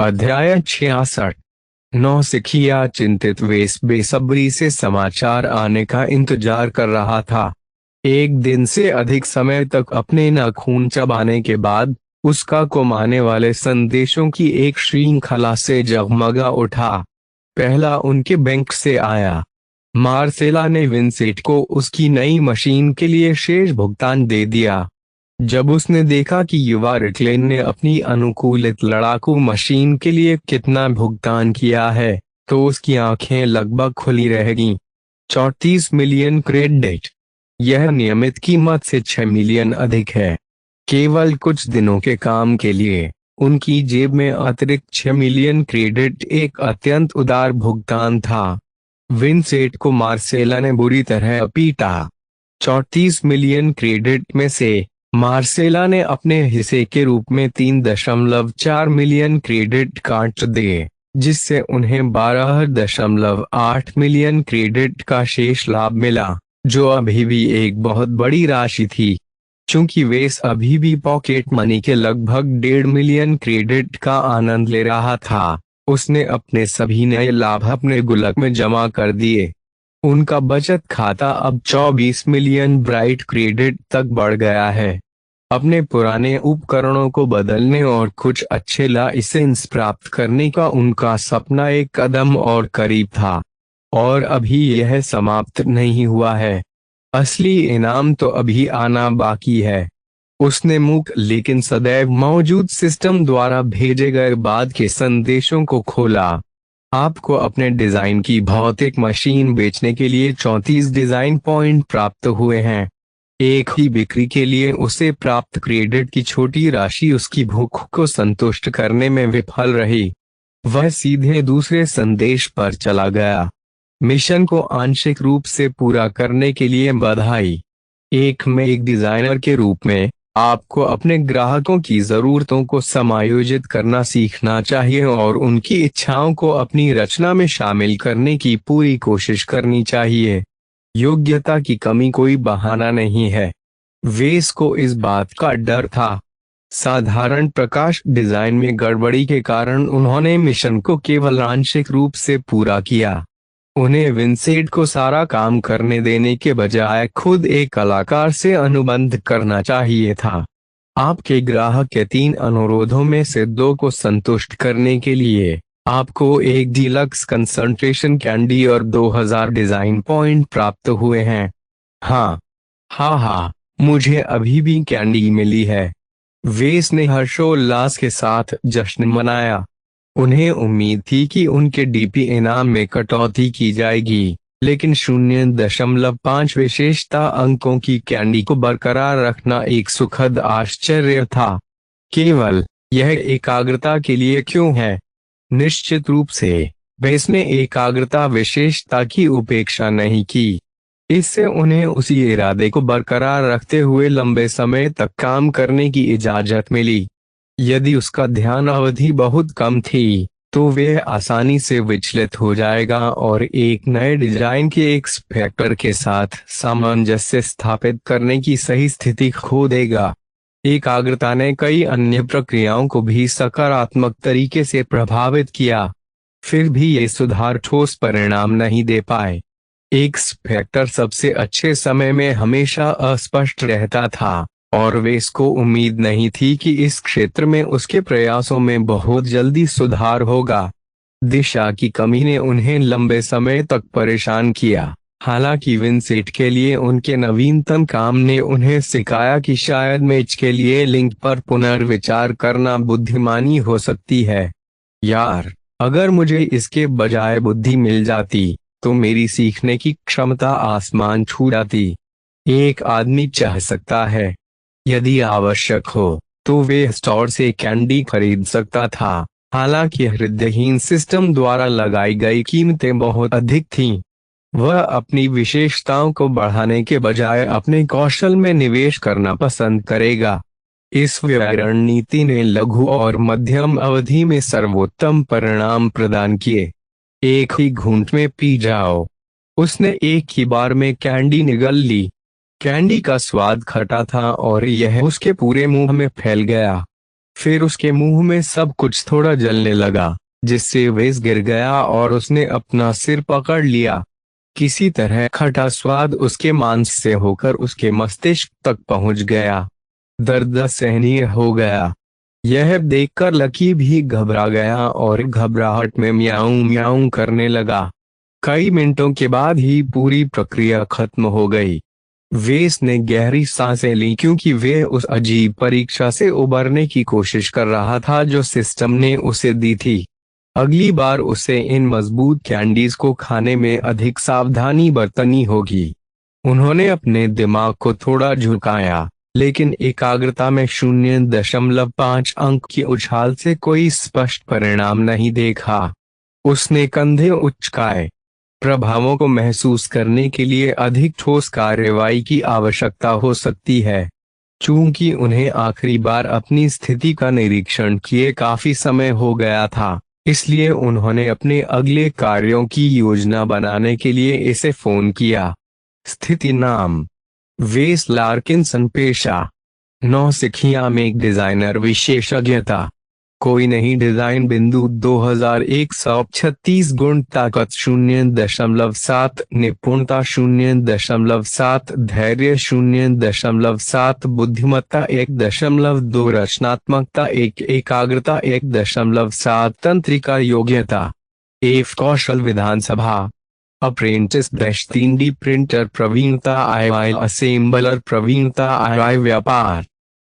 अध्याय 66। नौसिखिया चिंतित वेश बेसब्री से समाचार आने का इंतजार कर रहा था। एक दिन से अधिक समय तक अपने नाखून चबाने के बाद उसका कुमाने वाले संदेशों की एक श्रृंखला से जगमगा उठा। पहला उनके बैंक से आया। मार्सेला ने विंसेंट को उसकी नई मशीन के लिए शेष भुगतान दे दिया। जब उसने देखा कि युवा रिकलेन ने अपनी अनुकूलित लड़ाकू मशीन के लिए कितना भुगतान किया है, तो उसकी आंखें लगभग खुली रह गईं। 34 मिलियन क्रेडिट। यह नियमित कीमत से 6 मिलियन अधिक है। केवल कुछ दिनों के काम के लिए उनकी जेब में अतिरिक्त 6 मिलियन क्रेडिट एक अत्यंत उदार भुगतान था। विंसेंट को मार्सेला ने बुरी तरह पीटा। 34 मिलियन क्रेडिट में से मार्सेला ने अपने हिस्से के रूप में 3.4 मिलियन क्रेडिट काट दिए, जिससे उन्हें 12.8 मिलियन क्रेडिट का शेष लाभ मिला, जो अभी भी एक बहुत बड़ी राशि थी। चूंकि वेस अभी भी पॉकेट मनी के लगभग 1.5 मिलियन क्रेडिट का आनंद ले रहा था, उसने अपने सभी नए लाभ अपने गुल्लक में जमा कर दिए। उनका बचत खाता अब 24 मिलियन ब्राइट क्रेडिट तक बढ़ गया है। अपने पुराने उपकरणों को बदलने और कुछ अच्छे लाइसेंस प्राप्त करने का उनका सपना एक कदम और करीब था। और अभी यह समाप्त नहीं हुआ है। असली इनाम तो अभी आना बाकी है। उसने मूक लेकिन सदैव मौजूद सिस्टम द्वारा भेजे गए बाद के संदेशों को खोला। आपको अपने डिजाइन की भौतिक मशीन बेचने के लिए 34 डिजाइन पॉइंट प्राप्त हुए हैं। एक ही बिक्री के लिए उसे प्राप्त क्रेडिट की छोटी राशि उसकी भूख को संतुष्ट करने में विफल रही। वह सीधे दूसरे संदेश पर चला गया। मिशन को आंशिक रूप से पूरा करने के लिए बधाई। एक डिजाइनर के रूप में आपको अपने ग्राहकों की जरूरतों को समायोजित करना सीखना चाहिए और उनकी इच्छाओं को अपनी रचना में शामिल करने की पूरी कोशिश करनी चाहिए। योग्यता की कमी कोई बहाना नहीं है। वेस को इस बात का डर था। साधारण प्रकाश डिजाइन में गड़बड़ी के कारण उन्होंने मिशन को केवल आंशिक रूप से पूरा किया। उन्हें विंसेंट को सारा काम करने देने के बजाय खुद एक कलाकार से अनुबंध करना चाहिए था। आपके ग्राहक के 3 अनुरोधों में से 2 को संतुष्ट करने के लिए आपको एक डीलक्स कंसंट्रेशन कैंडी और 2000 डिजाइन पॉइंट प्राप्त हुए हैं। हाँ हाँ, मुझे अभी भी कैंडी मिली है। वेस ने हर्षोल्लास के साथ जश्न मनाया। उन्हें उम्मीद थी कि उनके डीपी इनाम में कटौती की जाएगी, लेकिन 0.5 विशेषता अंकों की कैंडी को बरकरार रखना एक सुखद आश्चर्य था। केवल यह एकाग्रता के लिए क्यों है? निश्चित रूप से वेस ने एकाग्रता विशेषता की उपेक्षा नहीं की। इससे उन्हें उसी इरादे को बरकरार रखते हुए लंबे समय तक काम करने की इजाजत मिली। यदि उसका ध्यान अवधि बहुत कम थी, तो वह आसानी से विचलित हो जाएगा और एक नए डिजाइन के एक फैक्टर के साथ सामंजस्य स्थापित करने की सही स्थिति खो देगा। एकाग्रता ने कई अन्य प्रक्रियाओं को भी सकारात्मक तरीके से प्रभावित किया। फिर भी ये सुधार ठोस परिणाम नहीं दे पाए। एक फैक्टर सबसे अच्छे समय में हमेशा अस्पष्ट रहता था, और वेस को उम्मीद नहीं थी कि इस क्षेत्र में उसके प्रयासों में बहुत जल्दी सुधार होगा। दिशा की कमी ने उन्हें लंबे समय तक परेशान किया। हालांकि विंसेंट के लिए उनके नवीनतम काम ने उन्हें सिखाया कि शायद मैच के लिए लिंक पर पुनर्विचार करना बुद्धिमानी हो सकती है। यार, अगर मुझे इसके बजाय बुद्धि मिल जाती, तो मेरी सीखने की क्षमता आसमान छू जाती। एक आदमी चाह सकता है, यदि आवश्यक हो तो वे स्टोर से कैंडी खरीद सकता था। हालांकि हृदयहीन सिस्टम द्वारा लगाई गई कीमतें बहुत अधिक थीं। वह अपनी विशेषताओं को बढ़ाने के बजाय अपने कौशल में निवेश करना पसंद करेगा। इस व्यय रणनीति ने लघु और मध्यम अवधि में सर्वोत्तम परिणाम प्रदान किए। एक ही घूंट में पी जाओ। उसने एक ही बार में कैंडी निगल ली। कैंडी का स्वाद खट्टा था और यह उसके पूरे मुंह में फैल गया। फिर उसके मुंह में सब कुछ थोड़ा जलने लगा, जिससे वेस गिर गया और उसने अपना सिर पकड़ लिया। किसी तरह खट्टा स्वाद उसके मांस से होकर उसके मस्तिष्क तक पहुंच गया। दर्द असहनीय हो गया। यह देखकर लकी भी घबरा गया और घबराहट में म्याऊं म्याऊं करने लगा। कई मिनटों के बाद ही पूरी प्रक्रिया खत्म हो गई। वेस ने गहरी सांसें ली, क्योंकि वे उस अजीब परीक्षा से उबरने की कोशिश कर रहा था जो सिस्टम ने उसे दी थी। अगली बार उसे इन मजबूत कैंडीज को खाने में अधिक सावधानी बरतनी होगी। उन्होंने अपने दिमाग को थोड़ा झुकाया, लेकिन एकाग्रता में 0.5 अंक की उछाल से कोई स्पष्ट परिणाम नहीं देखा। उसने कंधे उचकाए। प्रभावों को महसूस करने के लिए अधिक ठोस कार्रवाई की आवश्यकता हो सकती है। चूंकि उन्हें आखिरी बार अपनी स्थिति का निरीक्षण किए काफी समय हो गया था, इसलिए उन्होंने अपने अगले कार्यों की योजना बनाने के लिए इसे फोन किया। स्थिति नाम: वेस लार्किंसन। पेशा: नौसिखिया में एक डिजाइनर। विशेषज्ञता: कोई नहीं डिजाइन। बिंदु 2136 गुण। ताकत 0.7। निपुणता 0.7। धैर्य 0.7। बुद्धिमत्ता 1.2। रचनात्मकता 1। एकाग्रता 1.7। तंत्रिका योग्यता एफ। कौशल विधानसभा अप्रेंटिस 3D प्रिंटर प्रवीणता आई। असेंबलर प्रवीणता आई। व्यापार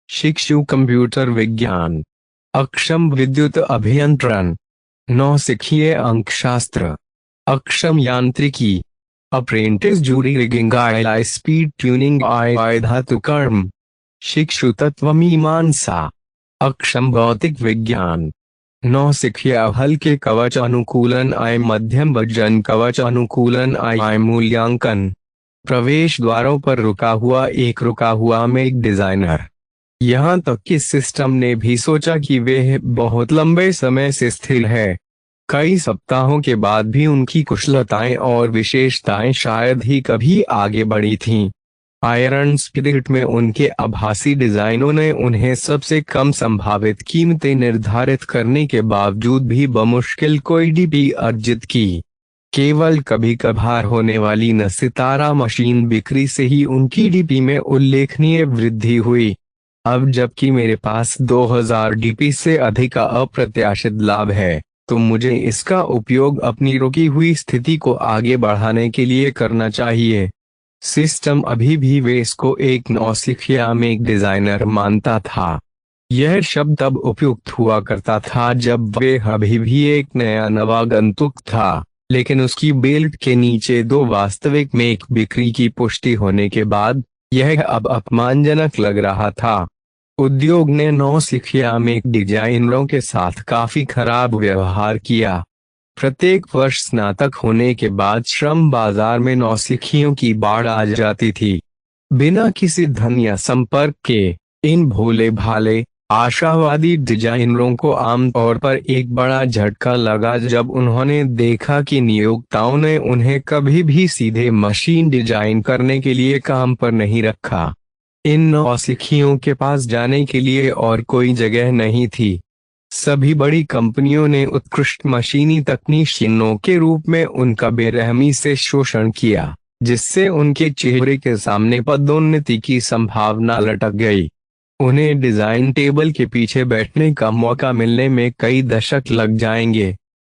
शिक्षु कंप्यूटर विज्ञान। अक्षम विद्युत अभियंत्रण। नौसिखिए अंकशास्त्र। अक्षम यांत्रिकी। अप्रेंटिस जूरी रिगिंग आई। स्पीड ट्यूनिंग आई। धातु कर्म शिक्षु तत्व मीमांसा। अक्षम भौतिक विज्ञान। नौसिखिया हल्के कवच अनुकूलन आई। मध्यम वजन कवच अनुकूलन आई। मूल्यांकन प्रवेश द्वारों पर रुका हुआ में एक डिजाइनर। यहाँ तक कि सिस्टम ने भी सोचा कि वे बहुत लंबे समय से स्थिर है। कई सप्ताहों के बाद भी उनकी कुशलताएं और विशेषताएं शायद ही कभी आगे बढ़ी थीं। आयरन स्पिरिट में उनके आभासी डिजाइनों ने उन्हें सबसे कम संभावित कीमतें निर्धारित करने के बावजूद भी बमुश्किल कोई डीपी अर्जित की। केवल कभी कभार होने वाली न सितारा मशीन बिक्री से ही उनकी डीपी में उल्लेखनीय वृद्धि हुई। अब जबकि मेरे पास 2000 डीपी से अधिक का अप्रत्याशित लाभ है, तो मुझे इसका उपयोग अपनी रुकी हुई स्थिति को आगे बढ़ाने के लिए करना चाहिए। सिस्टम अभी भी वेस को एक नौसिखिया में एक डिजाइनर मानता था। यह शब्द तब उपयुक्त हुआ करता था जब वे अभी भी एक नया नवागंतुक था, लेकिन उसकी बेल्ट के नीचे 2 वास्तविक मेक बिक्री की पुष्टि होने के बाद यह अब अपमानजनक लग रहा था। उद्योग ने नौसिखिया में डिजाइनरों के साथ काफी खराब व्यवहार किया। प्रत्येक वर्ष स्नातक होने के बाद श्रम बाजार में नौसिखियों की बाढ़ आ जाती थी। बिना किसी धन या संपर्क के इन भोले भाले आशावादी डिजाइनरों को आमतौर पर एक बड़ा झटका लगा जब उन्होंने देखा कि नियोक्ताओं ने उन्हें कभी भी सीधे मशीन डिजाइन करने के लिए काम पर नहीं रखा। इन नौसिखियों के पास जाने के लिए और कोई जगह नहीं थी। सभी बड़ी कंपनियों ने उत्कृष्ट मशीनी तकनीशियनों के रूप में उनका बेरहमी से शोषण किया, जिससे उनके चेहरे के सामने पदोन्नति की संभावना लटक गई। उन्हें डिजाइन टेबल के पीछे बैठने का मौका मिलने में कई दशक लग जाएंगे।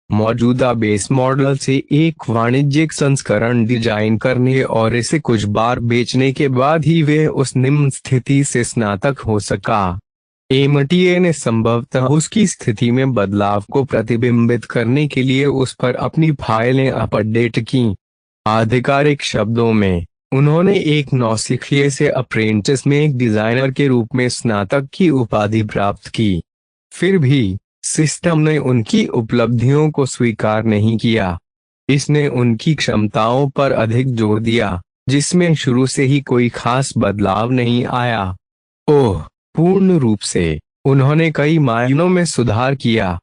मौजूदा बेस मॉडल से एक वाणिज्यिक संस्करण डिजाइन करने और इसे कुछ बार बेचने के बाद ही वे उस निम्न स्थिति से स्नातक हो सका। एमटीए ने संभवतः उसकी स्थिति में बदलाव को प्रतिबिंबित करने के लिए उस पर अपनी फाइलें अपडेट की। आधिकारिक शब्दों में, उन्होंने एक नौसिखिए से अप्रेंटिस में एक डिजाइनर के रूप में स्नातक की उपाधि प्राप्त की। फिर भी सिस्टम ने उनकी उपलब्धियों को स्वीकार नहीं किया। इसने उनकी क्षमताओं पर अधिक जोर दिया, जिसमें शुरू से ही कोई खास बदलाव नहीं आया। ओह, पूर्ण रूप से उन्होंने कई मायनों में सुधार किया,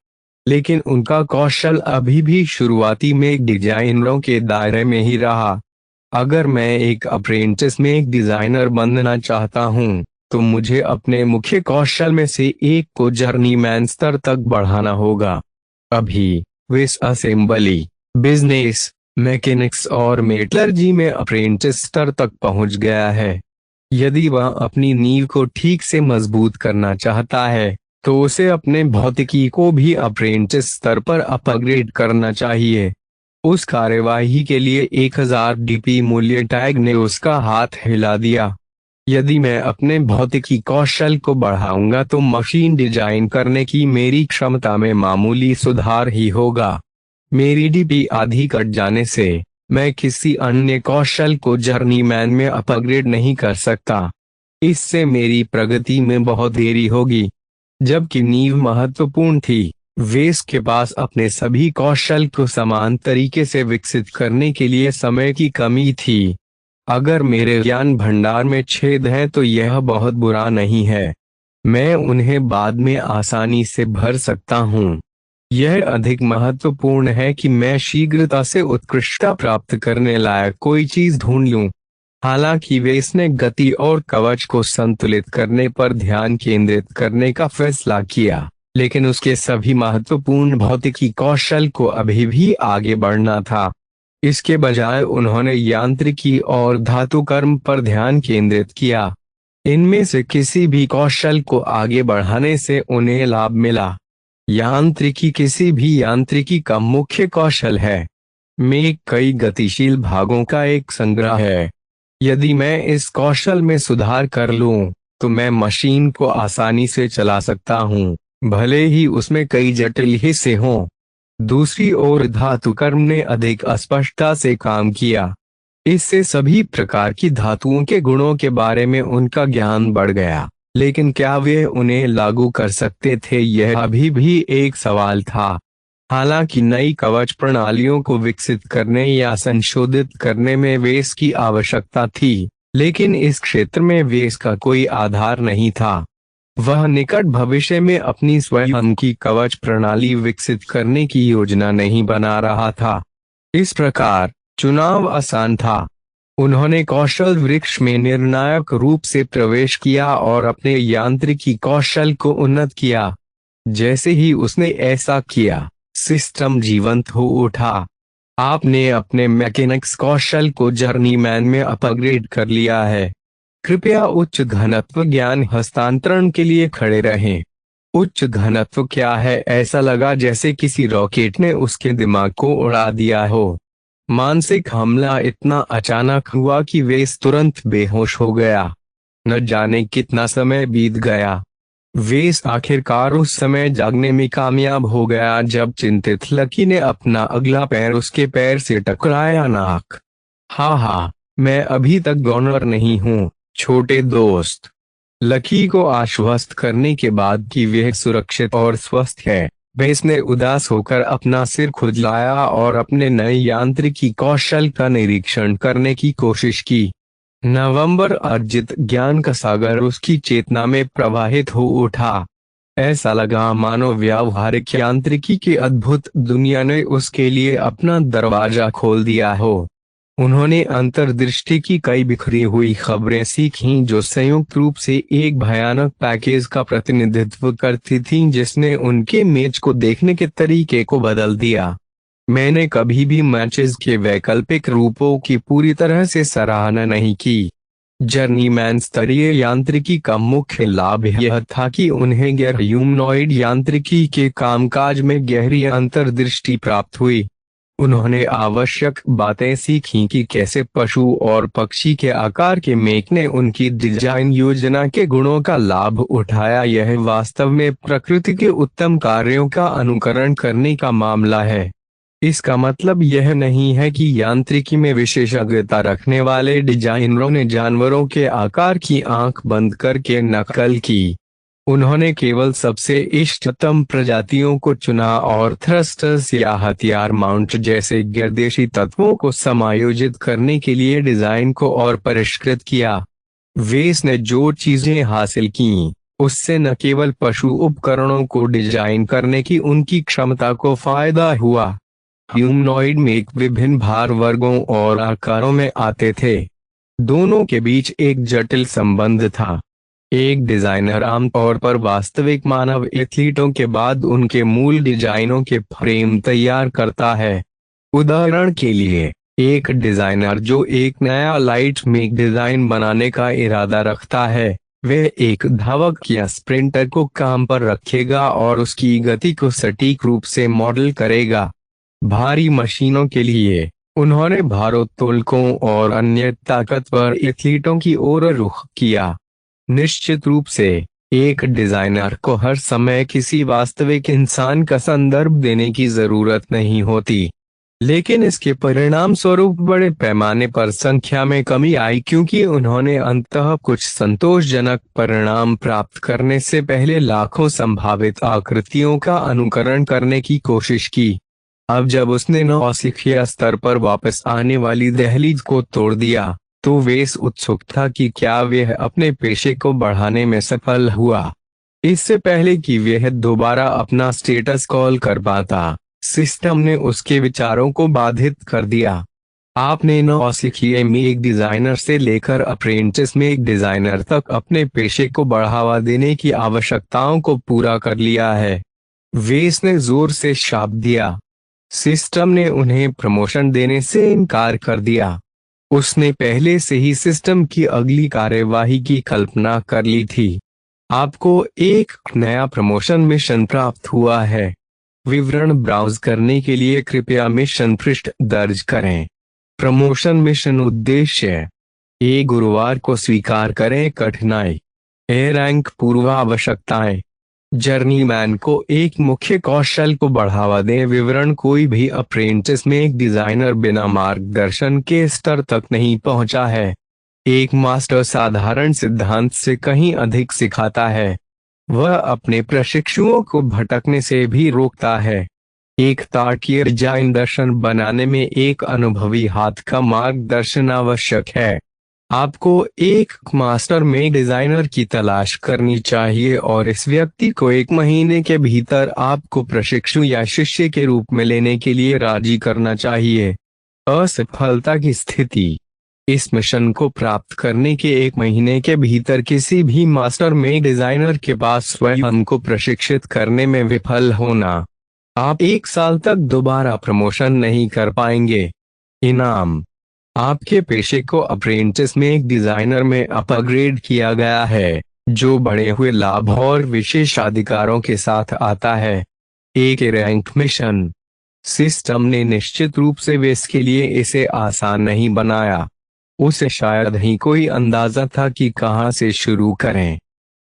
लेकिन उनका कौशल अभी भी शुरुआती में डिजाइनरों के दायरे में ही रहा। अगर मैं एक अप्रेंटिस में एक डिजाइनर बनना चाहता हूं, तो मुझे अपने मुख्य कौशल में से एक को जर्नीमैन स्तर तक बढ़ाना होगा। अभी वेस असेंबली, बिजनेस, मैकेनिक्स और मेटलर्जी में अप्रेंटिस स्तर तक पहुंच गया है। यदि वह अपनी नींव को ठीक से मजबूत करना चाहता है तो उसे अपने भौतिकी को भी अप्रेंटिस स्तर पर अपग्रेड करना चाहिए। उस कार्यवाही के लिए 1000 डीपी मूल्य टैग ने उसका हाथ हिला दिया। यदि मैं अपने भौतिकी कौशल को बढ़ाऊंगा तो मशीन डिजाइन करने की मेरी क्षमता में मामूली सुधार ही होगा। मेरी डीपी आधी कट जाने से मैं किसी अन्य कौशल को जर्नीमैन में अपग्रेड नहीं कर सकता। इससे मेरी प्रगति में बहुत देरी होगी। जबकि नींव महत्वपूर्ण थी, वेस के पास अपने सभी कौशल को समान तरीके से विकसित करने के लिए समय की कमी थी। अगर मेरे ज्ञान भंडार में छेद हैं तो यह बहुत बुरा नहीं है। मैं उन्हें बाद में आसानी से भर सकता हूँ। यह अधिक महत्वपूर्ण है कि मैं शीघ्रता से उत्कृष्टता प्राप्त करने लायक कोई चीज ढूंढ लूं। हालांकि वेस ने गति और कवच को संतुलित करने पर ध्यान केंद्रित करने का फैसला किया, लेकिन उसके सभी महत्वपूर्ण भौतिकी कौशल को अभी भी आगे बढ़ना था। इसके बजाय उन्होंने यांत्रिकी और धातु कर्म पर ध्यान केंद्रित किया। इनमें से किसी भी कौशल को आगे बढ़ाने से उन्हें लाभ मिला। यांत्रिकी किसी भी यांत्रिकी का मुख्य कौशल है। में कई गतिशील भागों का एक संग्रह है। यदि मैं इस कौशल में सुधार कर लूं, तो मैं मशीन को आसानी से चला सकता हूं, भले ही उसमें कई जटिल हिस्से हों। दूसरी ओर धातु कर्म ने अधिक अस्पष्टता से काम किया। इससे सभी प्रकार की धातुओं के गुणों के बारे में उनका ज्ञान बढ़ गया, लेकिन क्या वे उन्हें लागू कर सकते थे, यह अभी भी एक सवाल था। हालांकि नई कवच प्रणालियों को विकसित करने या संशोधित करने में वेस की आवश्यकता थी, लेकिन इस क्षेत्र में वेस का कोई आधार नहीं था। वह निकट भविष्य में अपनी स्वयं की कवच प्रणाली विकसित करने की योजना नहीं बना रहा था। इस प्रकार चुनाव आसान था। उन्होंने कौशल वृक्ष में निर्णायक रूप से प्रवेश किया और अपने यांत्रिकी कौशल को उन्नत किया। जैसे ही उसने ऐसा किया, सिस्टम जीवंत हो उठा। आपने अपने मैकेनिक्स कौशल को जर्नीमैन में अपग्रेड कर लिया है। कृपया उच्च घनत्व ज्ञान हस्तांतरण के लिए खड़े रहें। उच्च घनत्व क्या है? ऐसा लगा जैसे किसी रॉकेट ने उसके दिमाग को उड़ा दिया हो। मानसिक हमला इतना अचानक हुआ कि वे तुरंत बेहोश हो गया। न जाने कितना समय बीत गया। वेस आखिरकार उस समय जागने में कामयाब हो गया जब चिंतित लकी ने अपना अगला पैर उसके पैर से टकराया। नाक, हाँ, मैं अभी तक गॉनर नहीं हूँ छोटे दोस्त। लकी को आश्वस्त करने के बाद कि वह सुरक्षित और स्वस्थ है, वेस ने उदास होकर अपना सिर खुजलाया और अपने नए यांत्रिकी कौशल का निरीक्षण करने की कोशिश की। नवंबर अर्जित ज्ञान का सागर उसकी चेतना में प्रवाहित हो उठा। ऐसा लगा मानो व्यावहारिक यांत्रिकी की अद्भुत दुनिया ने उसके लिए अपना दरवाजा खोल दिया हो। उन्होंने अंतर्दृष्टि की कई बिखरी हुई खबरें सीखीं जो संयुक्त रूप से एक भयानक पैकेज का प्रतिनिधित्व करती थीं जिसने उनके मेज को देखने के तरीके को बदल दिया। मैंने कभी भी मैचेस के वैकल्पिक रूपों की पूरी तरह से सराहना नहीं की। जर्नीमैन स्तरीय यांत्रिकी का मुख्य लाभ यह था कि उन्हें गैर ह्यूमनॉइड यांत्रिकी के कामकाज में गहरी अंतर्दृष्टि प्राप्त हुई। उन्होंने आवश्यक बातें सीखीं कि कैसे पशु और पक्षी के आकार के मेक ने उनकी डिजाइन योजना के गुणों का लाभ उठाया। यह वास्तव में प्रकृति के उत्तम कार्यों का अनुकरण करने का मामला है। इसका मतलब यह नहीं है कि यांत्रिकी में विशेषज्ञता रखने वाले डिजाइनरों ने जानवरों के आकार की आंख बंद करके नकल की। उन्होंने केवल सबसे इष्टतम प्रजातियों को चुना और थ्रस्टर्स या हथियार माउंट जैसे गर्देशी तत्वों को समायोजित करने के लिए डिजाइन को और परिष्कृत किया। वेस ने जो चीजें हासिल की, उससे न केवल पशु उपकरणों को डिजाइन करने की उनकी क्षमता को फायदा हुआ। ह्यूमनॉइड मेक विभिन्न भार वर्गों और आकारों में आते थे। दोनों के बीच एक जटिल संबंध था। एक डिजाइनर आमतौर पर वास्तविक मानव एथलीटों के बाद उनके मूल डिजाइनों के फ्रेम तैयार करता है। उदाहरण के लिए, एक डिजाइनर जो एक नया लाइट मेक डिजाइन बनाने का इरादा रखता है, वह एक धावक या स्प्रिंटर को काम पर रखेगा और उसकी गति को सटीक रूप से मॉडल करेगा। भारी मशीनों के लिए उन्होंने भारोत्तोलकों और अन्य ताकतवर एथलीटों की ओर रुख किया। निश्चित रूप से एक डिजाइनर को हर समय किसी वास्तविक इंसान का संदर्भ देने की जरूरत नहीं होती, लेकिन इसके परिणाम स्वरूप बड़े पैमाने पर संख्या में कमी आई क्योंकि उन्होंने अंततः कुछ संतोषजनक परिणाम प्राप्त करने से पहले लाखों संभावित आकृतियों का अनुकरण करने की कोशिश की। अब जब उसने नौसिखिया स्तर पर वापस आने वाली दहलीज को तोड़ दिया, तो वेस उत्सुक था कि क्या वह अपने पेशे को बढ़ाने में सफल हुआ। इससे पहले कि वह दोबारा अपना स्टेटस कॉल कर पाता, सिस्टम ने उसके विचारों को बाधित कर दिया। आपने नौसिखिए में एक डिजाइनर से लेकर अप्रेंटिस में एक डिजाइनर तक अपने पेशे को बढ़ावा देने की आवश्यकताओं को पूरा कर लिया है। वेस ने जोर से शाप दिया। सिस्टम ने उन्हें प्रमोशन देने से इनकार कर दिया। उसने पहले से ही सिस्टम की अगली कार्यवाही की कल्पना कर ली थी। आपको एक नया प्रमोशन मिशन प्राप्त हुआ है। विवरण ब्राउज करने के लिए कृपया मिशन पृष्ठ दर्ज करें। प्रमोशन मिशन उद्देश्य: ए गुरुवार को स्वीकार करें कठिनाई। ए रैंक पूर्व आवश्यकताएं: जर्नीमैन को एक मुख्य कौशल को बढ़ावा दें। विवरण: कोई भी अप्रेंटिस में एक डिजाइनर बिना मार्गदर्शन के स्तर तक नहीं पहुंचा है। एक मास्टर साधारण सिद्धांत से कहीं अधिक सिखाता है। वह अपने प्रशिक्षुओं को भटकने से भी रोकता है। एक तार्किक डिजाइन दर्शन बनाने में एक अनुभवी हाथ का मार्गदर्शन आवश्यक है। आपको एक मास्टर में डिजाइनर की तलाश करनी चाहिए और इस व्यक्ति को 1 महीने के भीतर आपको प्रशिक्षु या शिष्य के रूप में लेने के लिए राजी करना चाहिए। असफलता की स्थिति: इस मिशन को प्राप्त करने के 1 महीने के भीतर किसी भी मास्टर में डिजाइनर के पास स्वयं को प्रशिक्षित करने में विफल होना, आप 1 साल तक दोबारा प्रमोशन नहीं कर पाएंगे। इनाम: आपके पेशे को अप्रेंटिस में एक डिजाइनर में अपग्रेड किया गया है, जो बढ़े हुए लाभ और विशेषाधिकारों के साथ आता है। एक रैंक मिशन: सिस्टम ने निश्चित रूप से वे इसके लिए इसे आसान नहीं बनाया। उसे शायद ही कोई अंदाजा था कि कहां से शुरू करें।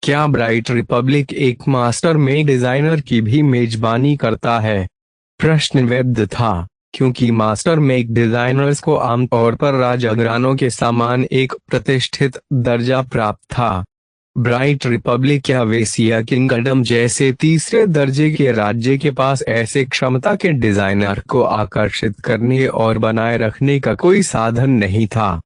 क्या ब्राइट रिपब्लिक एक मास्टर में डिजाइनर की भी मेजबानी करता है? प्रश्न वैध था, क्योंकि मास्टर मेक डिजाइनर्स को आमतौर पर राजघरानों के समान एक प्रतिष्ठित दर्जा प्राप्त था। ब्राइट रिपब्लिक या वेसिया किंगडम जैसे तीसरे दर्जे के राज्य के पास ऐसे क्षमता के डिजाइनर को आकर्षित करने और बनाए रखने का कोई साधन नहीं था।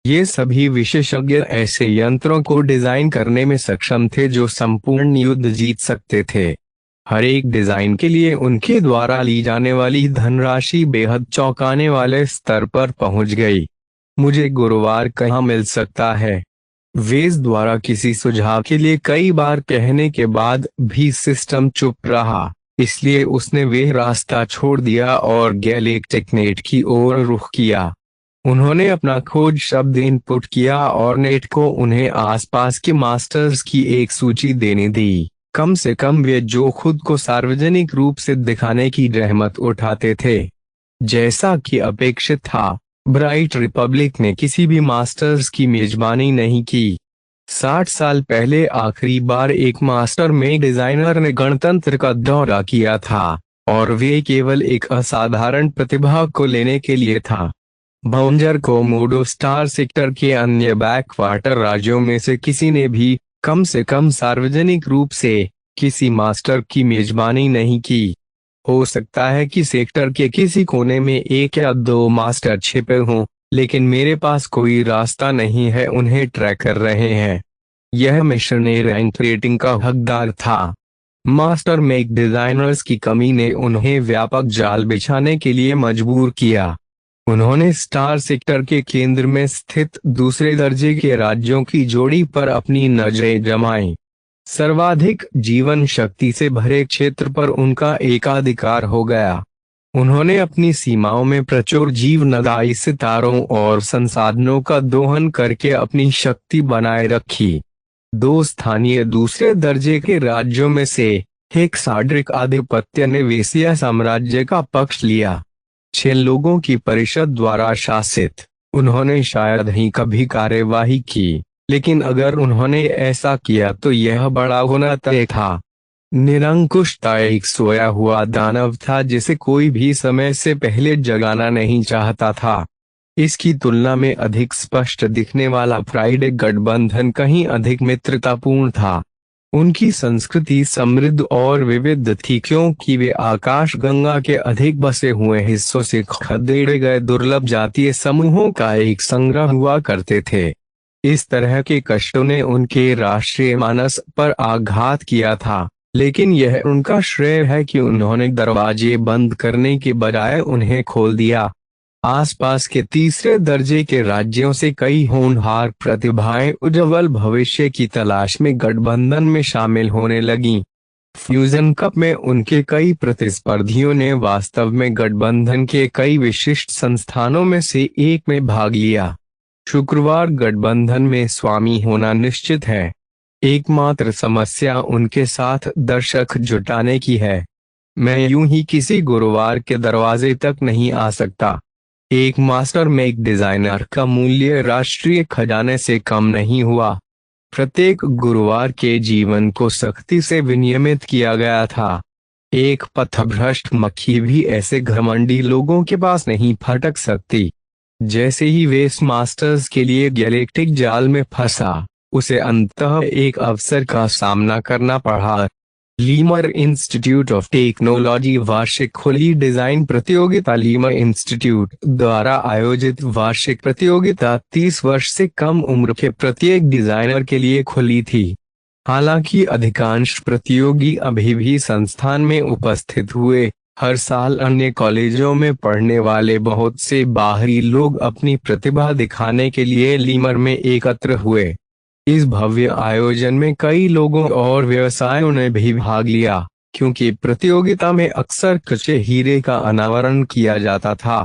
ये सभी विशेषज्ञ ऐसे यंत्रों को डिजाइन करने में सक्षम थे जो संपूर्ण युद्ध जीत सकते थे। हर एक डिजाइन के लिए उनके द्वारा ली जाने वाली धनराशि बेहद चौंकाने वाले स्तर पर पहुंच गई। मुझे गुरुवार कहाँ मिल सकता है? वेस द्वारा किसी सुझाव के लिए कई बार कहने के बाद भी सिस्टम चुप रहा, इसलिए उसने वह रास्ता छोड़ दिया और गैलेक्टिक की ओर रुख किया। उन्होंने अपना खोज शब्द इनपुट किया और नेट को उन्हें आसपास के मास्टर्स की एक सूची देने दी, कम से कम वे जो खुद को सार्वजनिक रूप से दिखाने की रहमत उठाते थे। जैसा कि अपेक्षित था, ब्राइट रिपब्लिक ने किसी भी मास्टर्स की मेजबानी नहीं की। 60 साल पहले आखिरी बार एक मास्टर में डिजाइनर ने गणतंत्र का दौरा किया था, और वे केवल एक असाधारण प्रतिभा को लेने के लिए था। बाउंजर कोमोडो स्टार सेक्टर के अन्य बैकवाटर राज्यों में से किसी ने भी, कम से कम सार्वजनिक रूप से, किसी मास्टर की मेजबानी नहीं की। हो सकता है कि सेक्टर के किसी कोने में 1 या 2 मास्टर छिपे हों, लेकिन मेरे पास कोई रास्ता नहीं है उन्हें ट्रैक कर रहे हैं। यह मिशन ए रैंक रेटिंग का हकदार था। मास्टर मेक डिजाइनर्स की कमी ने उन्हें व्यापक जाल बिछाने के लिए मजबूर किया। उन्होंने स्टार सेक्टर के केंद्र में स्थित दूसरे दर्जे के राज्यों की जोड़ी पर अपनी नजरें जमाईं। सर्वाधिक जीवन शक्ति से भरे क्षेत्र पर उनका एकाधिकार हो गया। उन्होंने अपनी सीमाओं में प्रचुर जीवनदायी सितारों और संसाधनों का दोहन करके अपनी शक्ति बनाए रखी। दो स्थानीय दूसरे दर्जे के राज्यों में से हेक्साड्रिक आधिपत्य ने वेसिया साम्राज्य का पक्ष लिया। 6 लोगों की परिषद द्वारा शासित, उन्होंने शायद ही कभी कार्यवाही की, लेकिन अगर उन्होंने ऐसा किया तो यह बड़ा होना तय था। निरंकुशता एक सोया हुआ दानव था जिसे कोई भी समय से पहले जगाना नहीं चाहता था। इसकी तुलना में अधिक स्पष्ट दिखने वाला फ्राइडे गठबंधन कहीं अधिक मित्रतापूर्ण था। उनकी संस्कृति समृद्ध और विविध थी क्योंकि वे आकाशगंगा के अधिक बसे हुए हिस्सों से खदेड़े गए दुर्लभ जातीय समूहों का एक संग्रह हुआ करते थे। इस तरह के कष्टों ने उनके राष्ट्रीय मानस पर आघात किया था, लेकिन यह उनका श्रेय है कि उन्होंने दरवाजे बंद करने के बजाय उन्हें खोल दिया। आसपास के तीसरे दर्जे के राज्यों से कई होनहार प्रतिभाएं उज्ज्वल भविष्य की तलाश में गठबंधन में शामिल होने लगीं। फ्यूजन कप में उनके कई प्रतिस्पर्धियों ने वास्तव में गठबंधन के कई विशिष्ट संस्थानों में से एक में भाग लिया। शुक्रवार गठबंधन में स्वामी होना निश्चित है। एकमात्र समस्या उनके साथ दर्शक जुटाने की है। मैं यूं ही किसी गुरुवार के दरवाजे तक नहीं आ सकता। एक मास्टर मेक डिजाइनर का मूल्य राष्ट्रीय खजाने से कम नहीं हुआ। प्रत्येक गुरुवार के जीवन को सख्ती से विनियमित किया गया था। एक पथभ्रष्ट मक्खी भी ऐसे घमंडी लोगों के पास नहीं फटक सकती। जैसे ही वेस्ट मास्टर्स के लिए गैलेक्टिक जाल में फंसा, उसे अंततः एक अवसर का सामना करना पड़ा। लीमर इंस्टीट्यूट ऑफ टेक्नोलॉजी वार्षिक खुली डिजाइन प्रतियोगिता लीमर इंस्टीट्यूट द्वारा आयोजित वार्षिक प्रतियोगिता 30 वर्ष से कम उम्र के प्रत्येक डिजाइनर के लिए खुली थी। हालांकि अधिकांश प्रतियोगी अभी भी संस्थान में उपस्थित हुए। हर साल अन्य कॉलेजों में पढ़ने वाले बहुत से बाहरी लोग अपनी प्रतिभा दिखाने के लिए लीमर में एकत्र हुए। इस भव्य आयोजन में कई लोगों और व्यवसायों ने भी भाग लिया, क्योंकि प्रतियोगिता में अक्सर कच्चे हीरे का अनावरण किया जाता था।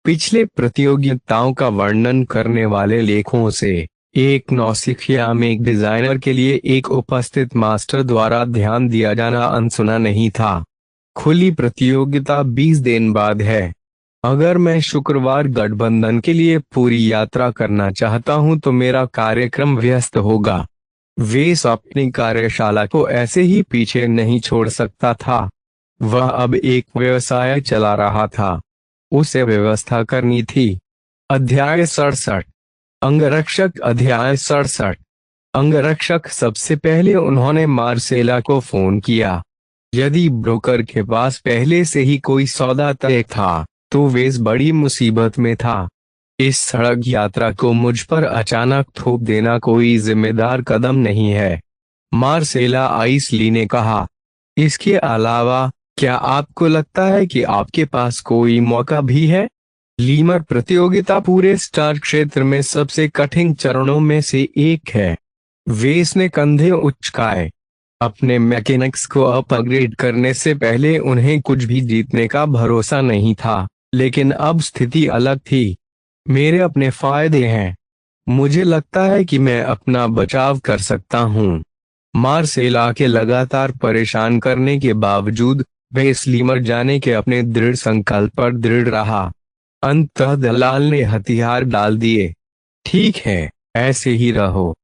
पिछले प्रतियोगिताओं का वर्णन करने वाले लेखों से एक नौसिखिया में एक डिजाइनर के लिए एक उपस्थित मास्टर द्वारा ध्यान दिया जाना अनसुना नहीं था। खुली प्रतियोगिता 20 दिन बाद है। अगर मैं शुक्रवार गठबंधन के लिए पूरी यात्रा करना चाहता हूं तो मेरा कार्यक्रम व्यस्त होगा। वेस अपनी कार्यशाला को ऐसे ही पीछे नहीं छोड़ सकता था। वह अब एक व्यवसाय चला रहा था, उसे व्यवस्था करनी थी। अध्याय 67 अंगरक्षक। अध्याय 67 अंगरक्षक। सबसे पहले उन्होंने मार्सेला को फोन किया। यदि ब्रोकर के पास पहले से ही कोई सौदा तय था तो वेस बड़ी मुसीबत में था। इस सड़क यात्रा को मुझ पर अचानक थोप देना कोई जिम्मेदार कदम नहीं है, मार्सेला आइसली ने कहा। इसके अलावा क्या आपको लगता है कि आपके पास कोई मौका भी है? लीमर प्रतियोगिता पूरे स्टार क्षेत्र में सबसे कठिन चरणों में से एक है। वेस ने कंधे उचकाए। अपने मैकेनिक्स को अपग्रेड करने से पहले उन्हें कुछ भी जीतने का भरोसा नहीं था, लेकिन अब स्थिति अलग थी। मेरे अपने फायदे हैं। मुझे लगता है कि मैं अपना बचाव कर सकता हूँ। मार्सेला के लगातार परेशान करने के बावजूद वेस लीमर जाने के अपने दृढ़ संकल्प पर दृढ़ रहा। अंततः दलाल ने हथियार डाल दिए। ठीक है, ऐसे ही रहो।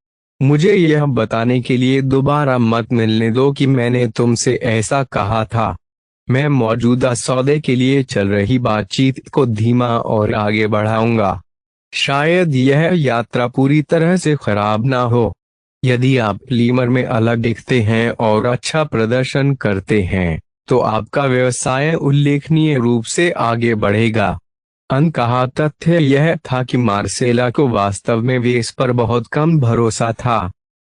मुझे यह बताने के लिए दोबारा मत मिलने दो कि मैंने तुमसे ऐसा कहा था। मैं मौजूदा सौदे के लिए चल रही बातचीत को धीमा और आगे बढ़ाऊंगा। शायद यह यात्रा पूरी तरह से खराब ना हो। यदि आप लीमर में अलग दिखते हैं और अच्छा प्रदर्शन करते हैं तो आपका व्यवसाय उल्लेखनीय रूप से आगे बढ़ेगा। अनकहा तथ्य यह था कि मार्सेला को वास्तव में वेस पर बहुत कम भरोसा था।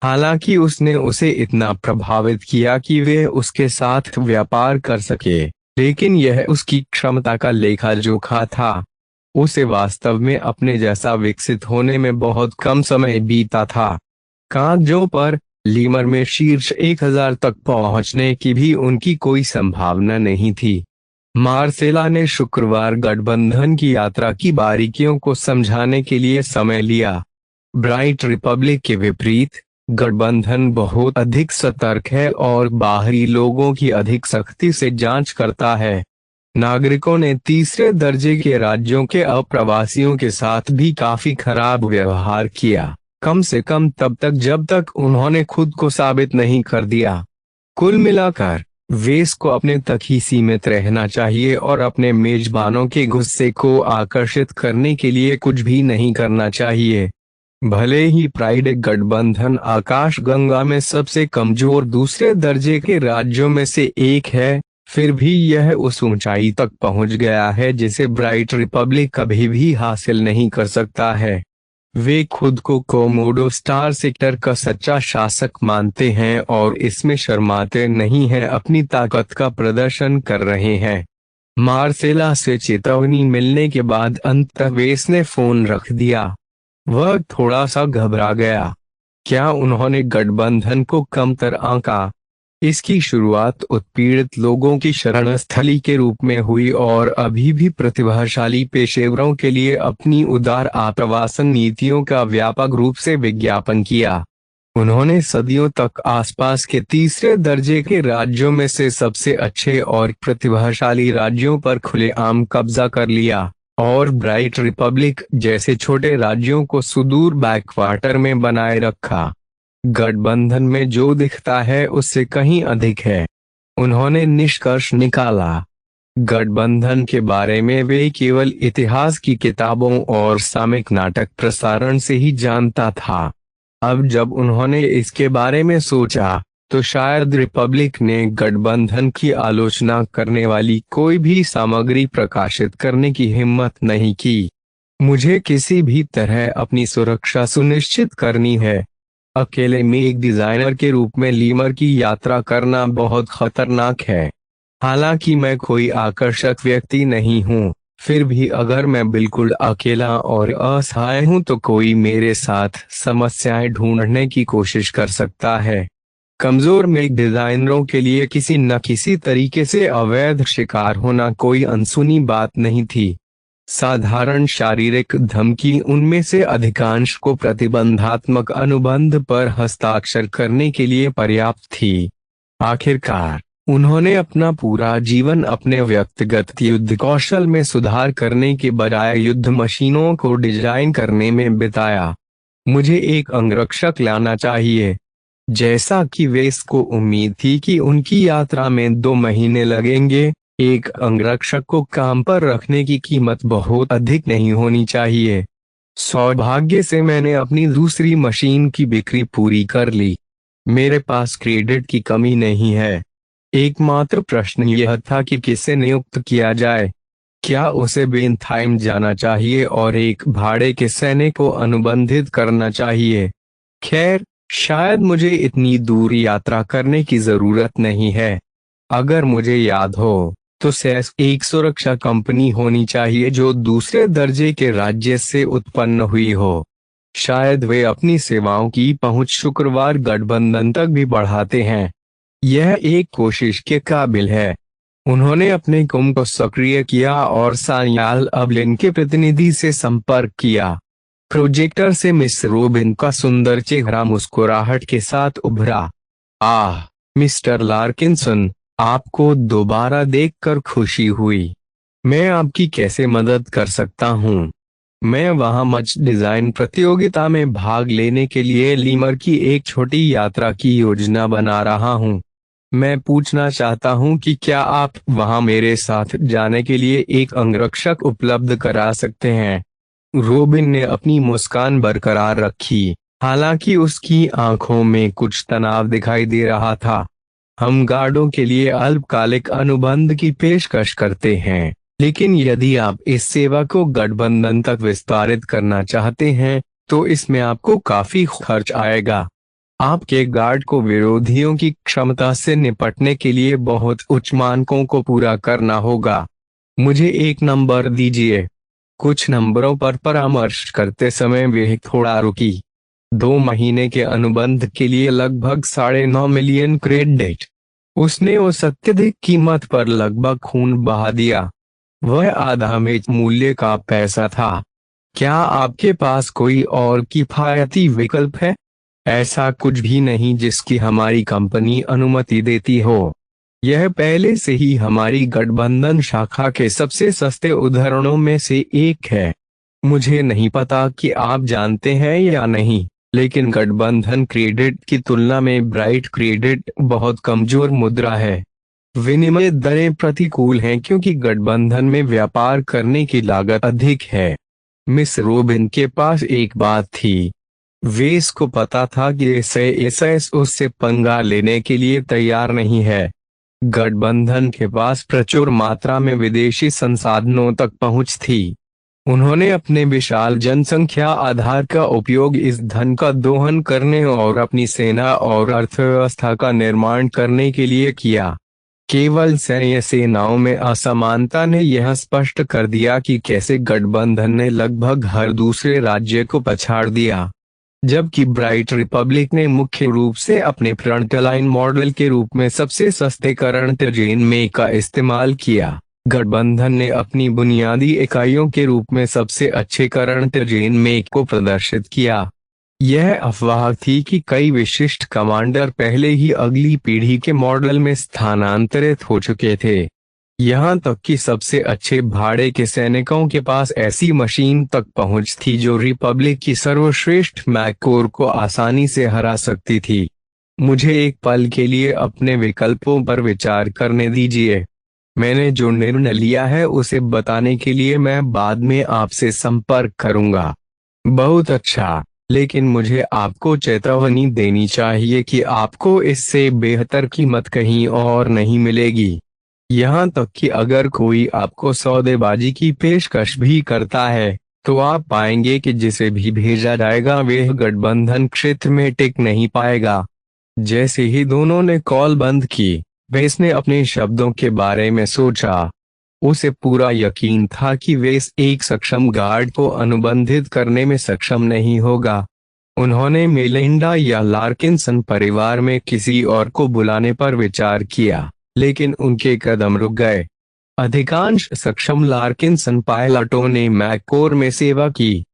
हालांकि उसने उसे इतना प्रभावित किया कि वे उसके साथ व्यापार कर सके, लेकिन यह उसकी क्षमता का लेखा जोखा था। उसे वास्तव में अपने जैसा विकसित होने में बहुत कम समय बीता था। कागजों पर लीमर में शीर्ष 1000 तक पहुंचने की भी उनकी कोई संभावना नहीं थी। मार्सेला ने शुक्रवार गठबंधन की यात्रा की बारीकियों को समझाने के लिए समय लिया। ब्राइट रिपब्लिक के विपरीत गठबंधन बहुत अधिक सतर्क है और बाहरी लोगों की अधिक सख्ती से जांच करता है। नागरिकों ने तीसरे दर्जे के राज्यों के अप्रवासियों के साथ भी काफी खराब व्यवहार किया, कम से कम तब तक जब तक उन्होंने खुद को साबित नहीं कर दिया। कुल मिलाकर वेस को अपने तक ही सीमित रहना चाहिए और अपने मेजबानों के गुस्से को आकर्षित करने के लिए कुछ भी नहीं करना चाहिए। भले ही प्राइड गठबंधन आकाशगंगा में सबसे कमजोर दूसरे दर्जे के राज्यों में से एक है, फिर भी यह उस ऊंचाई तक पहुंच गया है जिसे ब्राइट रिपब्लिक कभी भी हासिल नहीं कर सकता है। वे खुद को कोमोडो स्टार सेक्टर का सच्चा शासक मानते हैं और इसमें शर्माते नहीं हैं, अपनी ताकत का प्रदर्शन कर रहे हैं। मार्सेला से चेतावनी मिलने के बाद अंततः वेस ने फोन रख दिया। वह थोड़ा सा घबरा गया। क्या उन्होंने गठबंधन को कमतर आंका? इसकी शुरुआत उत्पीड़ित लोगों की शरण स्थली के रूप में हुई और अभी भी प्रतिभाशाली पेशेवरों के लिए अपनी उदार आप्रवासन नीतियों का व्यापक रूप से विज्ञापन किया। उन्होंने सदियों तक आसपास के तीसरे दर्जे के राज्यों में से सबसे अच्छे और प्रतिभाशाली राज्यों पर खुलेआम कब्जा कर लिया और ब्राइट रिपब्लिक जैसे छोटे राज्यों को सुदूर बैकवाटर में बनाए रखा। गठबंधन में जो दिखता है उससे कहीं अधिक है, उन्होंने निष्कर्ष निकाला। गठबंधन के बारे में वे केवल इतिहास की किताबों और सामयिक नाटक प्रसारण से ही जानता था। अब जब उन्होंने इसके बारे में सोचा तो शायद रिपब्लिक ने गठबंधन की आलोचना करने वाली कोई भी सामग्री प्रकाशित करने की हिम्मत नहीं की। मुझे किसी भी तरह अपनी सुरक्षा सुनिश्चित करनी है। अकेले में एक डिजाइनर के रूप में लीमर की यात्रा करना बहुत खतरनाक है। हालांकि मैं कोई आकर्षक व्यक्ति नहीं हूँ, फिर भी अगर मैं बिल्कुल अकेला और असहाय हूँ तो कोई मेरे साथ समस्याएं ढूंढने की कोशिश कर सकता है। कमजोर मेक डिजाइनरों के लिए किसी न किसी तरीके से अवैध शिकार होना कोई अनसुनी बात नहीं थी। साधारण शारीरिक धमकी उनमें से अधिकांश को प्रतिबंधात्मक अनुबंध पर हस्ताक्षर करने के लिए पर्याप्त थी। आखिरकार उन्होंने अपना पूरा जीवन अपने व्यक्तिगत युद्ध कौशल में सुधार करने के बजाय युद्ध मशीनों को डिजाइन करने में बिताया। मुझे एक अंगरक्षक लाना चाहिए। जैसा कि वेस को उम्मीद थी कि उनकी यात्रा में 2 महीने लगेंगे, एक अंगरक्षक को काम पर रखने की कीमत बहुत अधिक नहीं होनी चाहिए। सौभाग्य से मैंने अपनी दूसरी मशीन की बिक्री पूरी कर ली। मेरे पास क्रेडिट की कमी नहीं है। एकमात्र प्रश्न यह था कि किसे नियुक्त किया जाए। क्या उसे बेनथाइम जाना चाहिए और एक भाड़े के सैनिक को अनुबंधित करना चाहिए? खैर, शायद मुझे इतनी दूर यात्रा करने की जरूरत नहीं है। अगर मुझे याद हो तो सेस एक सुरक्षा कंपनी होनी चाहिए जो दूसरे दर्जे के राज्य से उत्पन्न हुई हो। शायद वे अपनी सेवाओं की पहुंच शुक्रवार गठबंधन तक भी बढ़ाते हैं। यह एक कोशिश के काबिल है। उन्होंने अपने कुम को सक्रिय किया और सान्याल अबलिन के प्रतिनिधि से संपर्क किया। प्रोजेक्टर से मिस रोबिन का सुंदर चेहरा मुस्कुराहट के साथ उभरा। आह, मिस्टर लार्किंसन, आपको दोबारा देखकर खुशी हुई। मैं आपकी कैसे मदद कर सकता हूँ? मैं वहाँ मंच डिजाइन प्रतियोगिता में भाग लेने के लिए लीमर की एक छोटी यात्रा की योजना बना रहा हूँ। मैं पूछना चाहता हूँ कि क्या आप वहाँ मेरे साथ जाने के लिए एक अंगरक्षक उपलब्ध करा सकते हैं? रोबिन ने अपनी मुस्कान बरकरार रखी, हालांकि उसकी आंखों में कुछ तनाव दिखाई दे रहा था। हम गार्डों के लिए अल्पकालिक अनुबंध की पेशकश करते हैं, लेकिन यदि आप इस सेवा को गठबंधन तक विस्तारित करना चाहते हैं तो इसमें आपको काफी खर्च आएगा। आपके गार्ड को विरोधियों की क्षमता से निपटने के लिए बहुत उच्च मानकों को पूरा करना होगा। मुझे एक नंबर दीजिए। कुछ नंबरों पर परामर्श करते समय वे थोड़ा रुकी। 2 महीने के अनुबंध के लिए लगभग 9.5 मिलियन क्रेडिट। उसने उस अत्यधिक कीमत पर लगभग खून बहा दिया। वह आधा मैच मूल्य का पैसा था। क्या आपके पास कोई और किफायती विकल्प है? ऐसा कुछ भी नहीं जिसकी हमारी कंपनी अनुमति देती हो। यह पहले से ही हमारी गठबंधन शाखा के सबसे सस्ते उदाहरणों में से एक है। मुझे नहीं पता कि आप जानते हैं या नहीं, लेकिन गठबंधन क्रेडिट की तुलना में ब्राइट क्रेडिट बहुत कमजोर मुद्रा है। विनिमय दरें प्रतिकूल हैं क्योंकि गठबंधन में व्यापार करने की लागत अधिक है। मिस रोबिन के पास एक बात थी। वेस को पता था कि एसएस उससे पंगा लेने के लिए तैयार नहीं है। गठबंधन के पास प्रचुर मात्रा में विदेशी संसाधनों तक पहुंच थी। उन्होंने अपने विशाल जनसंख्या आधार का उपयोग इस धन का दोहन करने और अपनी सेना और अर्थव्यवस्था का निर्माण करने के लिए किया। केवल सैन्य सेनाओं में असमानता ने यह स्पष्ट कर दिया कि कैसे गठबंधन ने लगभग हर दूसरे राज्य को पछाड़ दिया, जबकि ब्राइट रिपब्लिक ने मुख्य रूप से अपने फ्रंटलाइन मॉडल के रूप में सबसे सस्ते करंट जेन में का इस्तेमाल किया। गठबंधन ने अपनी बुनियादी इकाइयों के रूप में सबसे अच्छे करंट जेन में को प्रदर्शित किया। यह अफवाह थी कि कई विशिष्ट कमांडर पहले ही अगली पीढ़ी के मॉडल में स्थानांतरित हो चुके थे। यहाँ तक कि सबसे अच्छे भाड़े के सैनिकों के पास ऐसी मशीन तक पहुंच थी जो रिपब्लिक की सर्वश्रेष्ठ मैककोर को आसानी से हरा सकती थी। मुझे एक पल के लिए अपने विकल्पों पर विचार करने दीजिए। मैंने जो निर्णय लिया है उसे बताने के लिए मैं बाद में आपसे संपर्क करूंगा। बहुत अच्छा, लेकिन मुझे आपको चेतावनी देनी चाहिए कि आपको इससे बेहतर कीमत कहीं और नहीं मिलेगी। यहाँ तक कि अगर कोई आपको सौदेबाजी की पेशकश भी करता है, तो आप पाएंगे कि जिसे भी भेजा जाएगा वह गठबंधन क्षेत्र में टिक नहीं पाएगा। जैसे ही दोनों ने कॉल बंद की, वेस ने अपने शब्दों के बारे में सोचा। उसे पूरा यकीन था कि वेस एक सक्षम गार्ड को अनुबंधित करने में सक्षम नहीं होगा। उन्होंने मेलिंडा या लार्किंसन परिवार में किसी और को बुलाने पर विचार किया, लेकिन उनके कदम रुक गए। अधिकांश सक्षम लार्किंसन पायलटों ने मैककोर में सेवा की।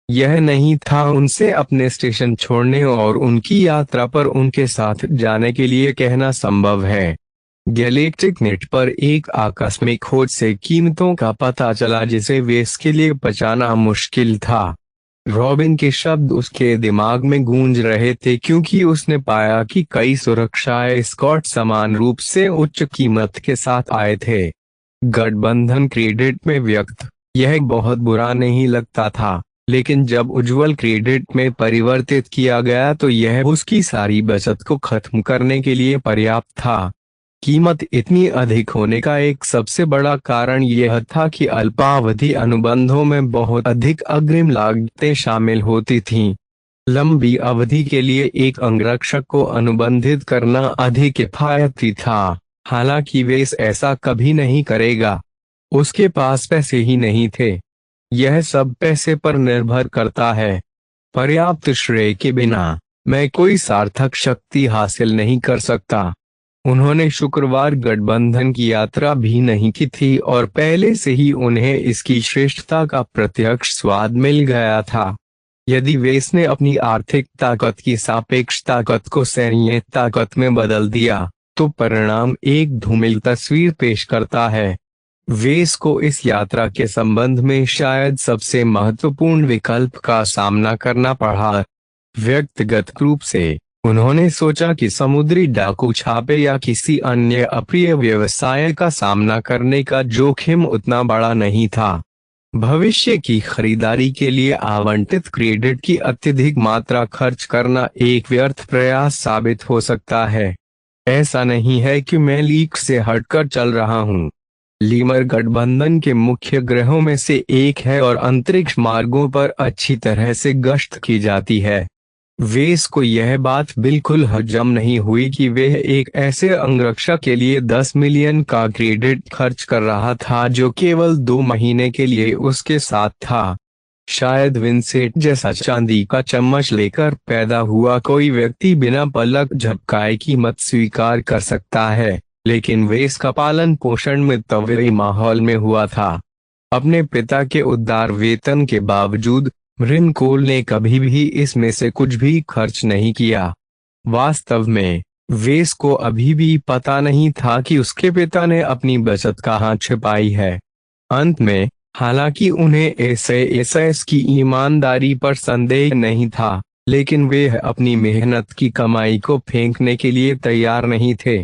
यह नहीं था उनसे अपने स्टेशन छोड़ने और उनकी यात्रा पर उनके साथ जाने के लिए कहना संभव है। गैलेक्टिक नेट पर एक आकस्मिक खोज से कीमतों का पता चला जिसे वेस के लिए बचाना मुश्किल था। रॉबिन के शब्द उसके दिमाग में गूंज रहे थे क्योंकि उसने पाया कि कई सुरक्षा एस्कॉर्ट समान रूप से उच्च कीमत के साथ आए थे। गठबंधन क्रेडिट में व्यक्त यह बहुत बुरा नहीं लगता था, लेकिन जब उज्ज्वल क्रेडिट में परिवर्तित किया गया तो यह उसकी सारी बचत को खत्म करने के लिए पर्याप्त था। कीमत इतनी अधिक होने का एक सबसे बड़ा कारण यह था कि अल्पावधि अनुबंधों में बहुत अधिक अग्रिम लागतें शामिल होती थीं। लंबी अवधि के लिए एक अंगरक्षक को अनुबंधित करना अधिक किफायती था, हालांकि वे ऐसा कभी नहीं करेगा। उसके पास पैसे ही नहीं थे। यह सब पैसे पर निर्भर करता है। पर्याप्त श्रेय के बिना मैं कोई सार्थक शक्ति हासिल नहीं कर सकता। उन्होंने शुक्रवार गठबंधन की यात्रा भी नहीं की थी और पहले से ही उन्हें इसकी श्रेष्ठता का प्रत्यक्ष स्वाद मिल गया था। यदि वेस ने अपनी आर्थिक ताकत की सापेक्ष ताकत को सैन्य ताकत में बदल दिया, तो परिणाम एक धूमिल तस्वीर पेश करता है। वेस को इस यात्रा के संबंध में शायद सबसे महत्वपूर्ण विकल्प का सामना करना पड़ा। व्यक्तिगत रूप से उन्होंने सोचा कि समुद्री डाकू छापे या किसी अन्य अप्रिय व्यवसाय का सामना करने का जोखिम उतना बड़ा नहीं था। भविष्य की खरीदारी के लिए आवंटित क्रेडिट की अत्यधिक मात्रा खर्च करना एक व्यर्थ प्रयास साबित हो सकता है। ऐसा नहीं है कि मैं लीक से हटकर चल रहा हूँ। लीमर गठबंधन के मुख्य ग्रहों में से एक है और अंतरिक्ष मार्गों पर अच्छी तरह से गश्त की जाती है। वेस को यह बात बिल्कुल हजम नहीं हुई कि वह एक ऐसे अंगरक्षक के लिए 10 मिलियन का क्रेडिट खर्च कर रहा था जो केवल 2 महीने के लिए उसके साथ था। शायद विंसेंट जैसा चांदी का चम्मच लेकर पैदा हुआ कोई व्यक्ति बिना पलक झपकाए कीमत स्वीकार कर सकता है, लेकिन वेस का पालन पोषण मितव्ययी माहौल में हुआ था। अपने पिता के उदार वेतन के बावजूद रिनकोल ने कभी भी इसमें से कुछ भी खर्च नहीं किया। वास्तव में वेस को अभी भी पता नहीं था कि उसके पिता ने अपनी बचत कहाँ छिपाई है। अंत में, हालांकि उन्हें एसएएस की ईमानदारी पर संदेह नहीं था, लेकिन वे अपनी मेहनत की कमाई को फेंकने के लिए तैयार नहीं थे।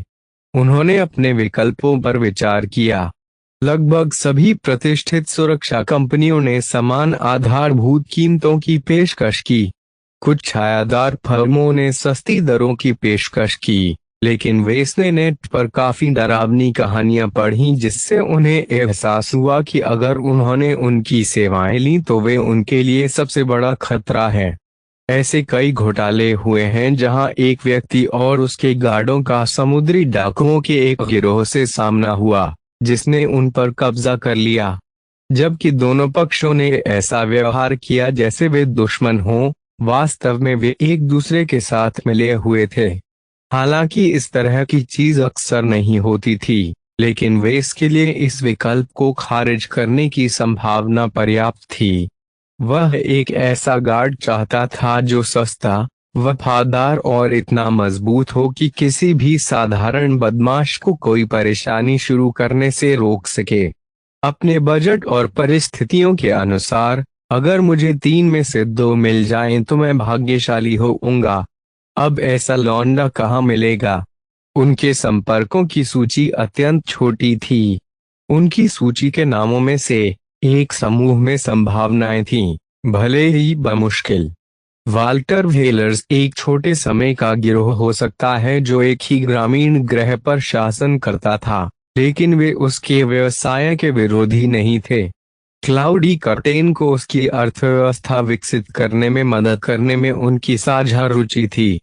उन्होंने अपने विकल्पों पर विचार किया। लगभग सभी प्रतिष्ठित सुरक्षा कंपनियों ने समान आधारभूत कीमतों की पेशकश की। कुछ छायादार फर्मों ने सस्ती दरों की पेशकश की, लेकिन वेस ने नेट पर काफी डरावनी कहानियां पढ़ीं जिससे उन्हें एहसास हुआ कि अगर उन्होंने उनकी सेवाएं ली तो वे उनके लिए सबसे बड़ा खतरा है। ऐसे कई घोटाले हुए हैं जहां एक व्यक्ति और उसके गार्डों का समुद्री डाकुओं के एक गिरोह से सामना हुआ जिसने उन पर कब्जा कर लिया, जबकि दोनों पक्षों ने ऐसा व्यवहार किया जैसे वे दुश्मन हों। वास्तव में वे एक दूसरे के साथ मिले हुए थे। हालांकि इस तरह की चीज अक्सर नहीं होती थी, लेकिन वे इसके लिए इस विकल्प को खारिज करने की संभावना पर्याप्त थी। वह एक ऐसा गार्ड चाहता था जो सस्ता, वफादार और इतना मजबूत हो कि किसी भी साधारण बदमाश को कोई परेशानी शुरू करने से रोक सके। अपने बजट और परिस्थितियों के अनुसार, अगर मुझे 3 में से 2 मिल जाएं तो मैं भाग्यशाली होऊंगा। अब ऐसा लौंडा कहाँ मिलेगा? उनके संपर्कों की सूची अत्यंत छोटी थी। उनकी सूची के नामों में से एक समूह में संभावनाएं थीं, भले ही बमुश्किल। वाल्टर व्हेलर्स एक छोटे समय का गिरोह हो सकता है जो एक ही ग्रामीण ग्रह पर शासन करता था, लेकिन वे उसके व्यवसाय के विरोधी नहीं थे। क्लाउडी कर्टेन को उसकी अर्थव्यवस्था विकसित करने में मदद करने में उनकी साझा रुचि थी।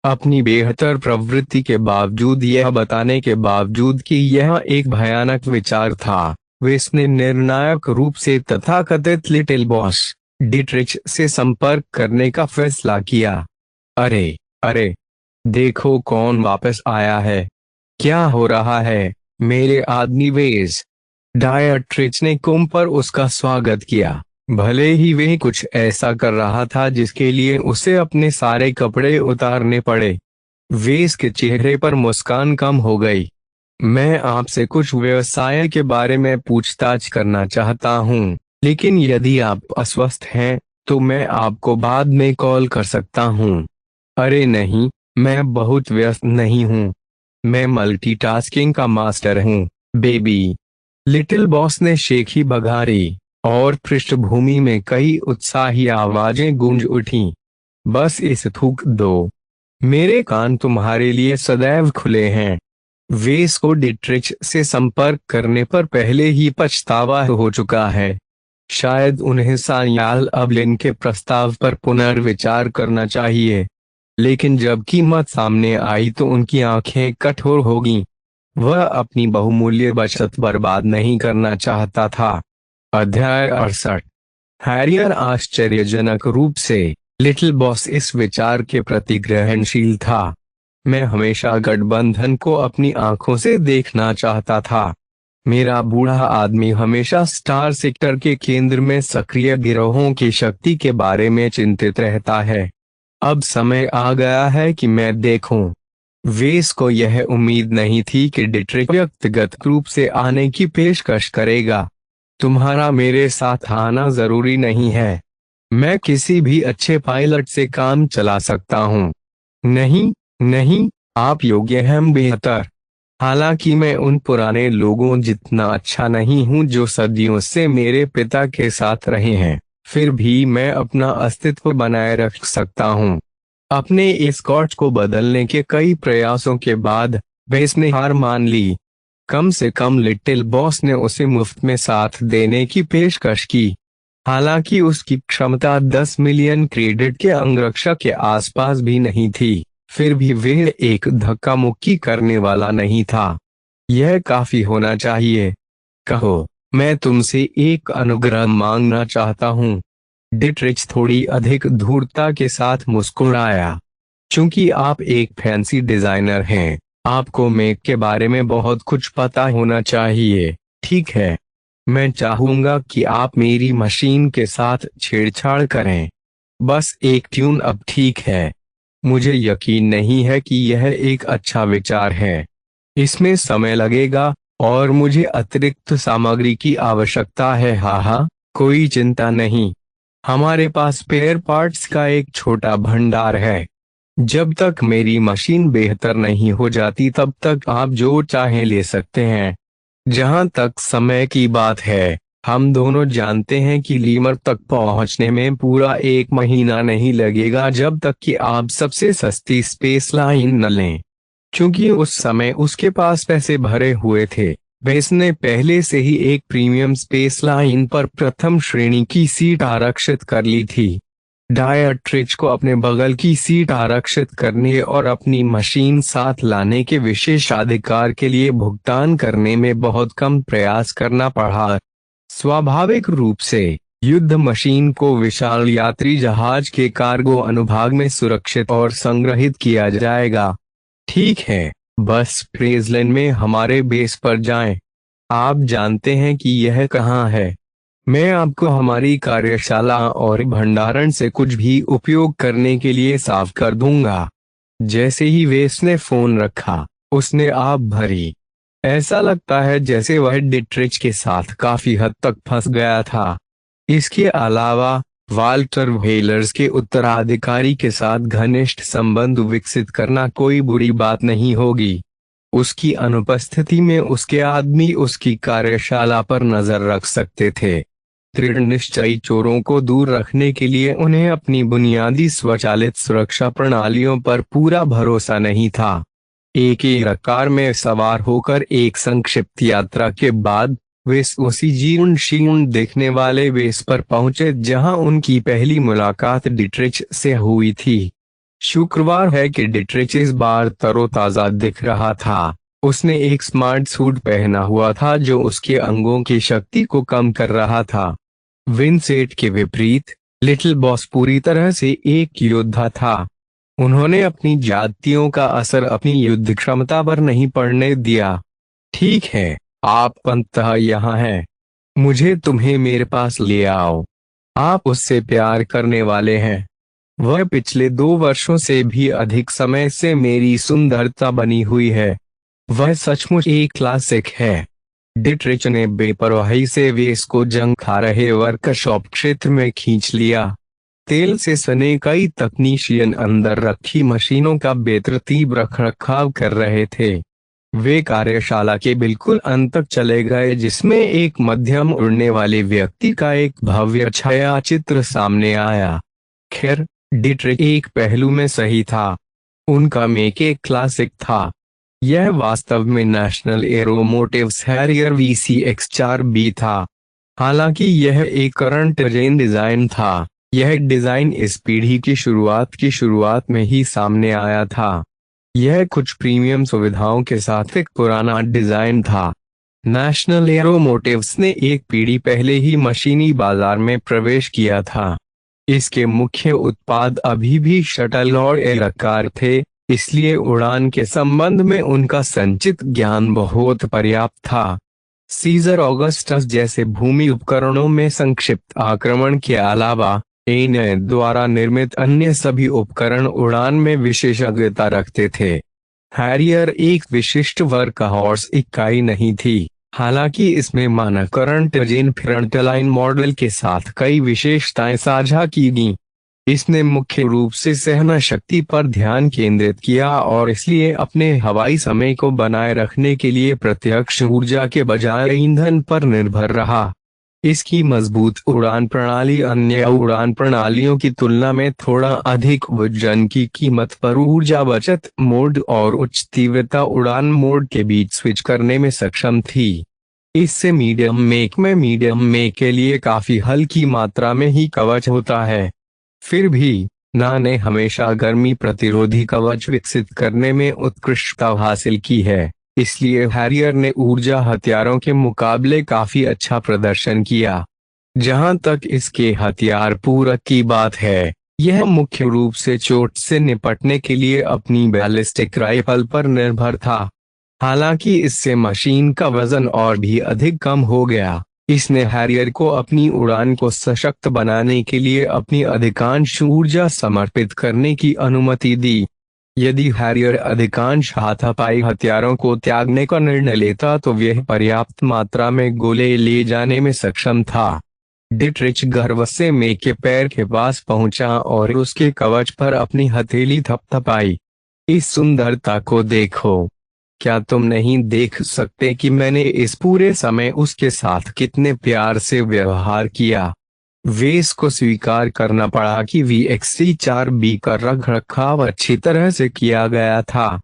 अपनी बेहतर प्रवृत्ति के बावजूद, यह बताने के बावजूद कि यह एक भयानक विचार था, वेस ने निर्णायक रूप से तथाकथित लिटिल बॉस डिट्रिच से संपर्क करने का फैसला किया। अरे अरे, देखो कौन वापस आया है। क्या हो रहा है मेरे आदमी वेस? डायट्रिच ने कुम पर उसका स्वागत किया, भले ही वह कुछ ऐसा कर रहा था जिसके लिए उसे अपने सारे कपड़े उतारने पड़े। वेस के चेहरे पर मुस्कान कम हो गई। मैं आपसे कुछ व्यवसाय के बारे में पूछताछ करना चाहता हूँ, लेकिन यदि आप अस्वस्थ हैं तो मैं आपको बाद में कॉल कर सकता हूँ। अरे नहीं, मैं बहुत व्यस्त नहीं हूँ। मैं मल्टीटास्किंग का मास्टर हूँ, बेबी। लिटिल बॉस ने शेखी बघारी और पृष्ठभूमि में कई उत्साही आवाजें गूंज उठीं। बस इसे थूक दो, मेरे कान तुम्हारे लिए सदैव खुले हैं। वेस को डिट्रिच से संपर्क करने पर पहले ही पछतावा हो चुका है। शायद उन्हें सान्याल अबलिन के प्रस्ताव पर पुनर्विचार करना चाहिए, लेकिन जब कीमत सामने आई तो उनकी आंखें कठोर हो गईं। वह अपनी बहुमूल्य बचत बर्बाद नहीं करना चाहता था। अध्याय 68। हैरियर आश्चर्यजनक रूप से लिटिल बॉस इस विचार के प्रति ग्रहणशील था। मैं हमेशा गठबंधन को अपनी आंखों से देखना चाहता था। मेरा बूढ़ा आदमी हमेशा स्टार सेक्टर के केंद्र में सक्रिय गिरोहों की शक्ति के बारे में चिंतित रहता है। अब समय आ गया है कि मैं देखूं। वेस को यह उम्मीद नहीं थी कि डिट्रिच व्यक्तिगत रूप से आने की पेशकश करेगा। तुम्हारा मेरे साथ आना जरूरी नहीं है। मैं किसी भी अच्छे पायलट से काम चला सकता हूँ। नहीं नहीं, आप योग्य हैं बेहतर। हालांकि मैं उन पुराने लोगों जितना अच्छा नहीं हूँ जो सदियों से मेरे पिता के साथ रहे हैं, फिर भी मैं अपना अस्तित्व बनाए रख सकता हूँ। अपने एस्कॉर्ट को बदलने के कई प्रयासों के बाद वेस ने हार मान ली। कम से कम लिटिल बॉस ने उसे मुफ्त में साथ देने की पेशकश की। हालांकि उसकी क्षमता 10 मिलियन क्रेडिट के अंगरक्षक के आसपास भी नहीं थी, फिर भी वह एक धक्का मुक्की करने वाला नहीं था। यह काफी होना चाहिए। कहो, मैं तुमसे एक अनुग्रह मांगना चाहता हूँ। डिट्रिच थोड़ी अधिक धूर्तता के साथ मुस्कुराया। चूंकि आप एक फैंसी डिजाइनर हैं, आपको मेक के बारे में बहुत कुछ पता होना चाहिए, ठीक है? मैं चाहूंगा कि आप मेरी मशीन के साथ छेड़छाड़ करें। बस एक ट्यून अप, ठीक है? मुझे यकीन नहीं है कि यह एक अच्छा विचार है। इसमें समय लगेगा और मुझे अतिरिक्त सामग्री की आवश्यकता है। हाँ हाँ, कोई चिंता नहीं। हमारे पास स्पेयर पार्ट्स का एक छोटा भंडार है। जब तक मेरी मशीन बेहतर नहीं हो जाती तब तक आप जो चाहें ले सकते हैं। जहां तक समय की बात है, हम दोनों जानते हैं कि लीमर तक पहुंचने में पूरा 1 महीना नहीं लगेगा जब तक कि आप सबसे सस्ती स्पेस लाइन न लें। क्योंकि उस समय उसके पास पैसे भरे हुए थे, वेस ने पहले से ही एक प्रीमियम स्पेस लाइन पर प्रथम श्रेणी की सीट आरक्षित कर ली थी। डायट्रिच को अपने बगल की सीट आरक्षित करने और अपनी मशीन साथ लाने के विशेषाधिकार के लिए भुगतान करने में बहुत कम प्रयास करना पड़ा। स्वाभाविक रूप से युद्ध मशीन को विशाल यात्री जहाज के कार्गो अनुभाग में सुरक्षित और संग्रहित किया जाएगा। ठीक है, बस फ्रेजलैंड में हमारे बेस पर जाएं। आप जानते हैं कि यह कहाँ है। मैं आपको हमारी कार्यशाला और भंडारण से कुछ भी उपयोग करने के लिए साफ कर दूंगा। जैसे ही वेस ने फोन रखा, उसने आप भरी। ऐसा लगता है जैसे वह डिट्रिच के साथ काफी हद तक फंस गया था। इसके अलावा वाल्टर व्हेलर्स के उत्तराधिकारी के साथ घनिष्ठ संबंध विकसित करना कोई बुरी बात नहीं होगी। उसकी अनुपस्थिति में उसके आदमी उसकी कार्यशाला पर नजर रख सकते थे। दृढ़ निश्चयी चोरों को दूर रखने के लिए उन्हें अपनी बुनियादी स्वचालित सुरक्षा प्रणालियों पर पूरा भरोसा नहीं था। एक ही कार में सवार होकर एक संक्षिप्त यात्रा के बाद वे उसी जीर्ण शीर्ण देखने वाले बेस पर पहुंचे जहां उनकी पहली मुलाकात डिट्रिच से हुई थी। शुक्रवार है कि डिट्रिच इस बार तरोताजा दिख रहा था। उसने एक स्मार्ट सूट पहना हुआ था जो उसके अंगों की शक्ति को कम कर रहा था। विंसेंट के विपरीत, लिटिल बॉस पूरी तरह से एक योद्धा था। उन्होंने अपनी जातियों का असर अपनी युद्ध क्षमता पर नहीं पड़ने दिया। ठीक है, आप अंततः यहाँ हैं। मुझे तुम्हें मेरे पास ले आओ। आप उससे प्यार करने वाले हैं। वह पिछले 2 वर्षों से भी अधिक समय से मेरी सुंदरता बनी हुई है। वह सचमुच एक क्लासिक है। डिट्रिच ने बेपरवाही से वेस को जंग खा रहे वर्कशॉप क्षेत्र में खींच लिया। तेल से सने कई तकनीशियन अंदर रखी मशीनों का बेतरतीब रखरखाव कर रहे थे। वे कार्यशाला के बिल्कुल अंत तक चले गए जिसमें एक मध्यम उड़ने वाले व्यक्ति का एक भव्य छायाचित्र सामने आया। खैर, डिट्रिच एक पहलू में सही था। उनका मेक एक क्लासिक था। यह वास्तव में नेशनल एरोमोटिव्स हैरियर VCX-4B था। हालांकि यह एक करंट जेन डिजाइन था, यह डिजाइन इस पीढ़ी की शुरुआत में ही सामने आया था। यह कुछ प्रीमियम सुविधाओं के साथ एक पुराना डिजाइन था। नेशनल एरोमोटिव्स ने एक पीढ़ी पहले ही मशीनी बाजार में प्रवेश किया था। इसके मुख्य उत्पाद अभी भी शटल और एयरकार थे, इसलिए उड़ान के संबंध में उनका संचित ज्ञान बहुत पर्याप्त था। सीजर ऑगस्टस जैसे भूमि उपकरणों में संक्षिप्त आक्रमण के अलावा एने द्वारा निर्मित अन्य सभी उपकरण उड़ान में विशेषज्ञता रखते थे। हैरियर एक विशिष्ट वर्कहॉर्स इकाई नहीं थी, हालांकि इसमें मानक करंट जेन फ्रंटलाइन मॉडल के साथ कई विशेषताएं साझा की गईं। इसने मुख्य रूप से सहन शक्ति पर ध्यान केंद्रित किया और इसलिए अपने हवाई समय को बनाए रखने के लिए प्रत्यक्ष ऊर्जा के बजाय ईंधन पर निर्भर रहा। इसकी मजबूत उड़ान प्रणाली अन्य उड़ान प्रणालियों की तुलना में थोड़ा अधिक वजन की कीमत पर ऊर्जा बचत मोड और उच्च तीव्रता उड़ान मोड के बीच स्विच करने में सक्षम थी। इससे मीडियम में के लिए काफी हल्की मात्रा में ही कवच होता है। फिर भी ना ने हमेशा गर्मी प्रतिरोधी कवच विकसित करने में उत्कृष्टता हासिल की है, इसलिए हैरियर ने ऊर्जा हथियारों के मुकाबले काफी अच्छा प्रदर्शन किया। जहां तक इसके हथियार पूरक की बात है, यह मुख्य रूप से चोट से निपटने के लिए अपनी बैलिस्टिक राइफल पर निर्भर था। हालांकि इससे मशीन का वजन और भी अधिक कम हो गया, इसने हैरियर को अपनी उड़ान को सशक्त बनाने के लिए अपनी अधिकांश ऊर्जा समर्पित करने की अनुमति दी। यदि हैरियर अधिकांश हाथापाई हथियारों को त्यागने का निर्णय लेता तो वह पर्याप्त मात्रा में गोले ले जाने में सक्षम था। डिट्रिच गर्व से मे के पैर के पास पहुंचा और उसके कवच पर अपनी हथेली थपथपाई। इस सुंदरता को देखो, क्या तुम नहीं देख सकते कि मैंने इस पूरे समय उसके साथ कितने प्यार से व्यवहार किया। वेस को स्वीकार करना पड़ा कि VXC-4B का रखरखाव अच्छी तरह से किया गया था।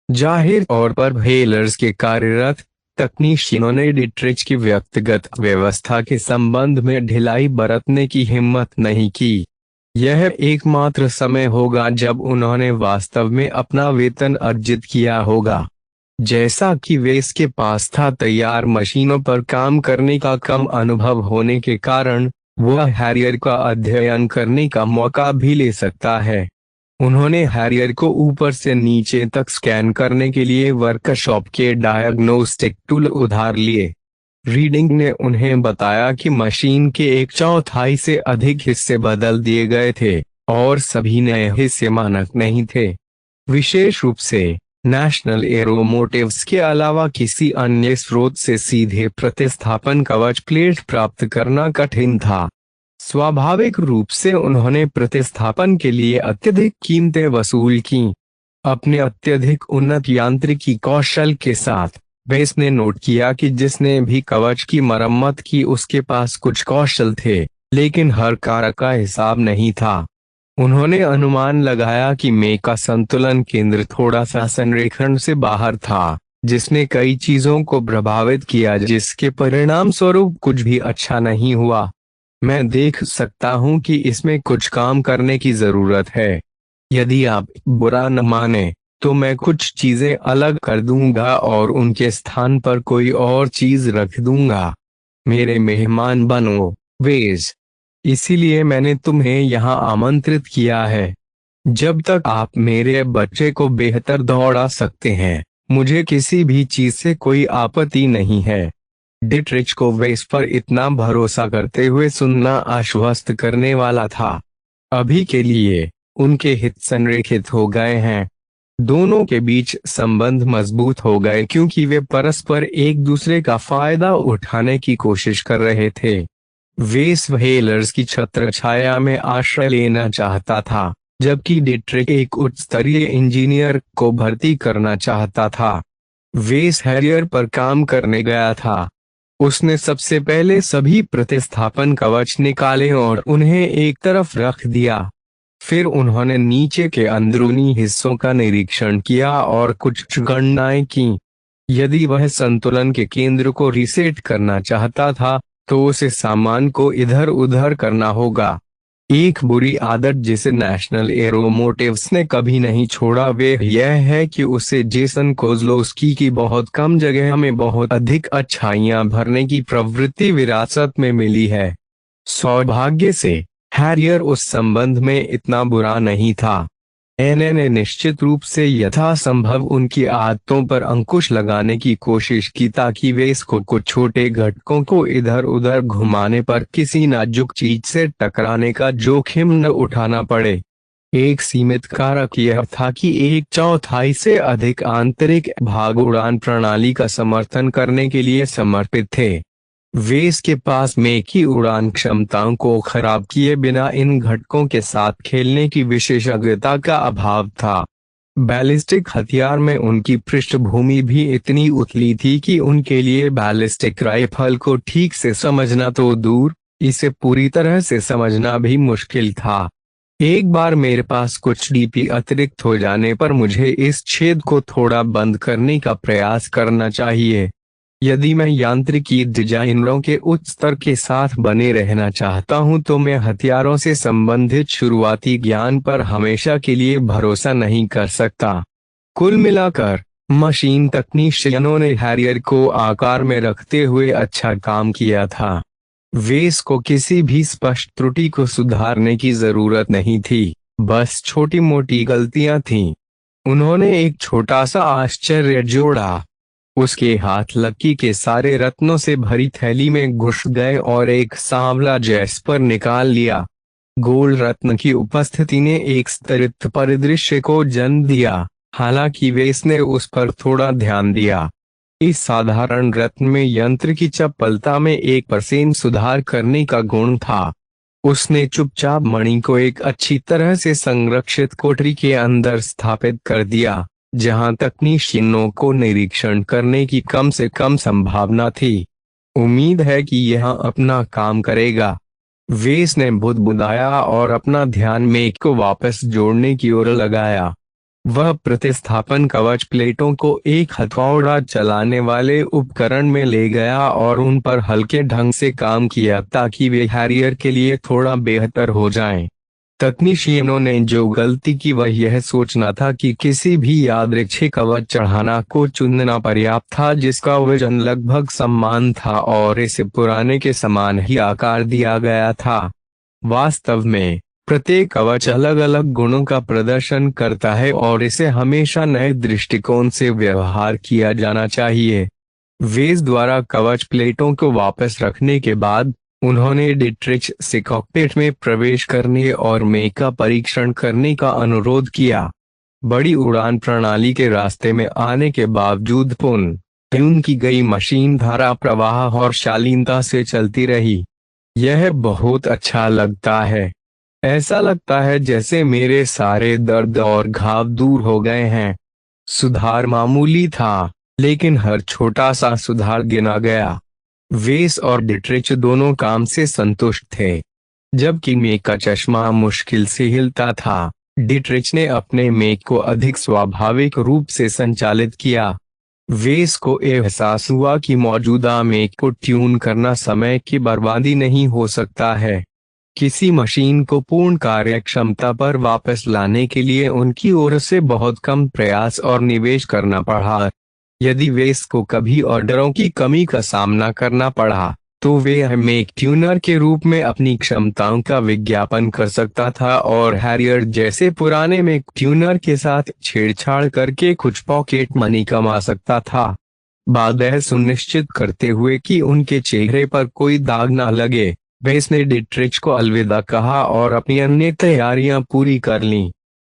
जाहिर तौर पर हेलर्स के कार्यरत तकनीशियनों ने डिट्रिच की व्यक्तिगत व्यवस्था के संबंध में ढिलाई बरतने की हिम्मत नहीं की। यह एकमात्र समय होगा जब उन्होंने वास्तव में अपना वेतन अर्जित किया होगा। जैसा कि वेस के पास था तैयार मशीनों पर काम करने का कम अनुभव होने के कारण, वह हैरियर का अध्ययन करने का मौका भी ले सकता है। उन्होंने हैरियर को ऊपर से नीचे तक स्कैन करने के लिए वर्कशॉप के डायग्नोस्टिक टूल उधार लिए। रीडिंग ने उन्हें बताया कि मशीन के 1/4 से अधिक हिस्से बदल दिए गए थे और सभी नए हिस्से मानक नहीं थे। विशेष रूप से नेशनल एरोमोटिव्स के अलावा किसी अन्य स्रोत से सीधे प्रतिस्थापन कवच प्लेट प्राप्त करना कठिन था। स्वाभाविक रूप से उन्होंने प्रतिस्थापन के लिए अत्यधिक कीमतें वसूल की। अपने अत्यधिक उन्नत यांत्रिकी कौशल के साथ वेस ने नोट किया कि जिसने भी कवच की मरम्मत की उसके पास कुछ कौशल थे, लेकिन हर कारक का हिसाब नहीं था। उन्होंने अनुमान लगाया कि मे का संतुलन केंद्र थोड़ा सा संरेखण से बाहर था, जिसने कई चीजों को प्रभावित किया, जिसके परिणाम स्वरूप कुछ भी अच्छा नहीं हुआ। मैं देख सकता हूं कि इसमें कुछ काम करने की जरूरत है। यदि आप बुरा न माने तो मैं कुछ चीजें अलग कर दूंगा और उनके स्थान पर कोई और चीज रख दूंगा। मेरे मेहमान बनो, वेज। इसीलिए मैंने तुम्हें यहाँ आमंत्रित किया है। जब तक आप मेरे बच्चे को बेहतर दौड़ा सकते हैं, मुझे किसी भी चीज से कोई आपत्ति नहीं है। डिट्रिच को वेस पर इतना भरोसा करते हुए सुनना आश्वस्त करने वाला था। अभी के लिए उनके हित संरेखित हो गए हैं। दोनों के बीच संबंध मजबूत हो गए क्योंकि वे परस्पर एक दूसरे का फायदा उठाने की कोशिश कर रहे थे। वेस हेलर्स की छत्र छाया में आश्रय लेना चाहता था, जबकि डिट्रिच एक उच्च स्तरीय इंजीनियर को भर्ती करना चाहता था। वेस हैरियर पर काम करने गया था। उसने सबसे पहले सभी प्रतिस्थापन कवच निकाले और उन्हें एक तरफ रख दिया। फिर उन्होंने नीचे के अंदरूनी हिस्सों का निरीक्षण किया और कुछ गणनाएं की। यदि वह संतुलन के केंद्र को रीसेट करना चाहता था तो उसे सामान को इधर उधर करना होगा। एक बुरी आदत जिसे नेशनल एरोमोटिव्स ने कभी नहीं छोड़ा वे यह है कि उसे जेसन कोज़लोस्की की बहुत कम जगह में बहुत अधिक अच्छाइयां भरने की प्रवृत्ति विरासत में मिली है। सौभाग्य से हैरियर उस संबंध में इतना बुरा नहीं था। एनए ने निश्चित रूप से यथासंभव उनकी आदतों पर अंकुश लगाने की कोशिश की ताकि वे इसको कुछ छोटे घटकों को इधर उधर घुमाने पर किसी नाजुक चीज से टकराने का जोखिम न उठाना पड़े। एक सीमित कारक यह था कि 1/4 से अधिक आंतरिक भाग उड़ान प्रणाली का समर्थन करने के लिए समर्पित थे। वेस के पास मे की उड़ान क्षमताओं को खराब किए बिना इन घटकों के साथ खेलने की विशेषज्ञता का अभाव था। बैलिस्टिक हथियार में उनकी पृष्ठभूमि भी इतनी उथली थी कि उनके लिए बैलिस्टिक राइफल को ठीक से समझना तो दूर, इसे पूरी तरह से समझना भी मुश्किल था। एक बार मेरे पास कुछ डीपी अतिरिक्त हो जाने पर मुझे इस छेद को थोड़ा बंद करने का प्रयास करना चाहिए। यदि मैं यांत्रिकी डिजाइनरों के उच्च स्तर के साथ बने रहना चाहता हूं तो मैं हथियारों से संबंधित शुरुआती ज्ञान पर हमेशा के लिए भरोसा नहीं कर सकता। कुल मिलाकर मशीन तकनीशियनों ने हैरियर को आकार में रखते हुए अच्छा काम किया था। वेस को किसी भी स्पष्ट त्रुटि को सुधारने की जरूरत नहीं थी, बस छोटी मोटी गलतियां थीं। उन्होंने एक छोटा सा आश्चर्य जोड़ा। उसके हाथ लक्की के सारे रत्नों से भरी थैली में घुस गए और एक सांवला जैस्पर निकाल लिया। गोल्ड रत्न की उपस्थिति ने एक स्तरित परिदृश्य को जन्म दिया, हालांकि वेस ने उस पर थोड़ा ध्यान दिया। इस साधारण रत्न में यंत्र की चपलता में 1% सुधार करने का गुण था। उसने चुपचाप मणि को एक अच्छी तरह से संरक्षित कोठरी के अंदर स्थापित कर दिया, जहां तकनीशियनों को निरीक्षण करने की कम से कम संभावना थी। उम्मीद है कि यह अपना काम करेगा, वेस ने बुदबुदाया और अपना ध्यान मेक को वापस जोड़ने की ओर लगाया। वह प्रतिस्थापन कवच प्लेटों को एक हथौड़ा चलाने वाले उपकरण में ले गया और उन पर हल्के ढंग से काम किया ताकि वे हैरियर के लिए थोड़ा बेहतर हो जाएं। तकनीशियनों ने जो गलती की वह यह सोचना था कि किसी भी यादृच्छिक कवच चढ़ाना को चुनना पर्याप्त था जिसका वजन लगभग समान था और इसे पुराने के समान ही आकार दिया गया था। वास्तव में प्रत्येक कवच अलग अलग गुणों का प्रदर्शन करता है और इसे हमेशा नए दृष्टिकोण से व्यवहार किया जाना चाहिए। वेस द्वारा कवच प्लेटों को वापस रखने के बाद उन्होंने डिट्रिच से कॉकपिट में प्रवेश करने और मेक का परीक्षण करने का अनुरोध किया। बड़ी उड़ान प्रणाली के रास्ते में आने के बावजूद ट्यून की गई मशीन धारा प्रवाह और शालीनता से चलती रही। यह बहुत अच्छा लगता है। ऐसा लगता है जैसे मेरे सारे दर्द और घाव दूर हो गए हैं। सुधार मामूली था, लेकिन हर छोटा सा सुधार गिना गया। वेस और डिट्रिच दोनों काम से संतुष्ट थे। जबकि मेक का चश्मा मुश्किल से हिलता था, डिट्रिच ने अपने मेक को अधिक स्वाभाविक रूप से संचालित किया। वेस को एहसास हुआ कि मौजूदा मेक को ट्यून करना समय की बर्बादी नहीं हो सकता है। किसी मशीन को पूर्ण कार्यक्षमता पर वापस लाने के लिए उनकी ओर से बहुत कम प्रयास और निवेश करना पड़ा। यदि वेस को कभी ऑर्डरों की कमी का सामना करना पड़ा तो वे मेक ट्यूनर के रूप में अपनी क्षमताओं का विज्ञापन कर सकता था और हैरियर जैसे पुराने मेक ट्यूनर के साथ छेड़छाड़ करके कुछ पॉकेट मनी कमा सकता था। बाद यह सुनिश्चित करते हुए कि उनके चेहरे पर कोई दाग न लगे, वेस ने डिट्रिच को अलविदा कहा और अपनी अन्य तैयारियां पूरी कर लीं।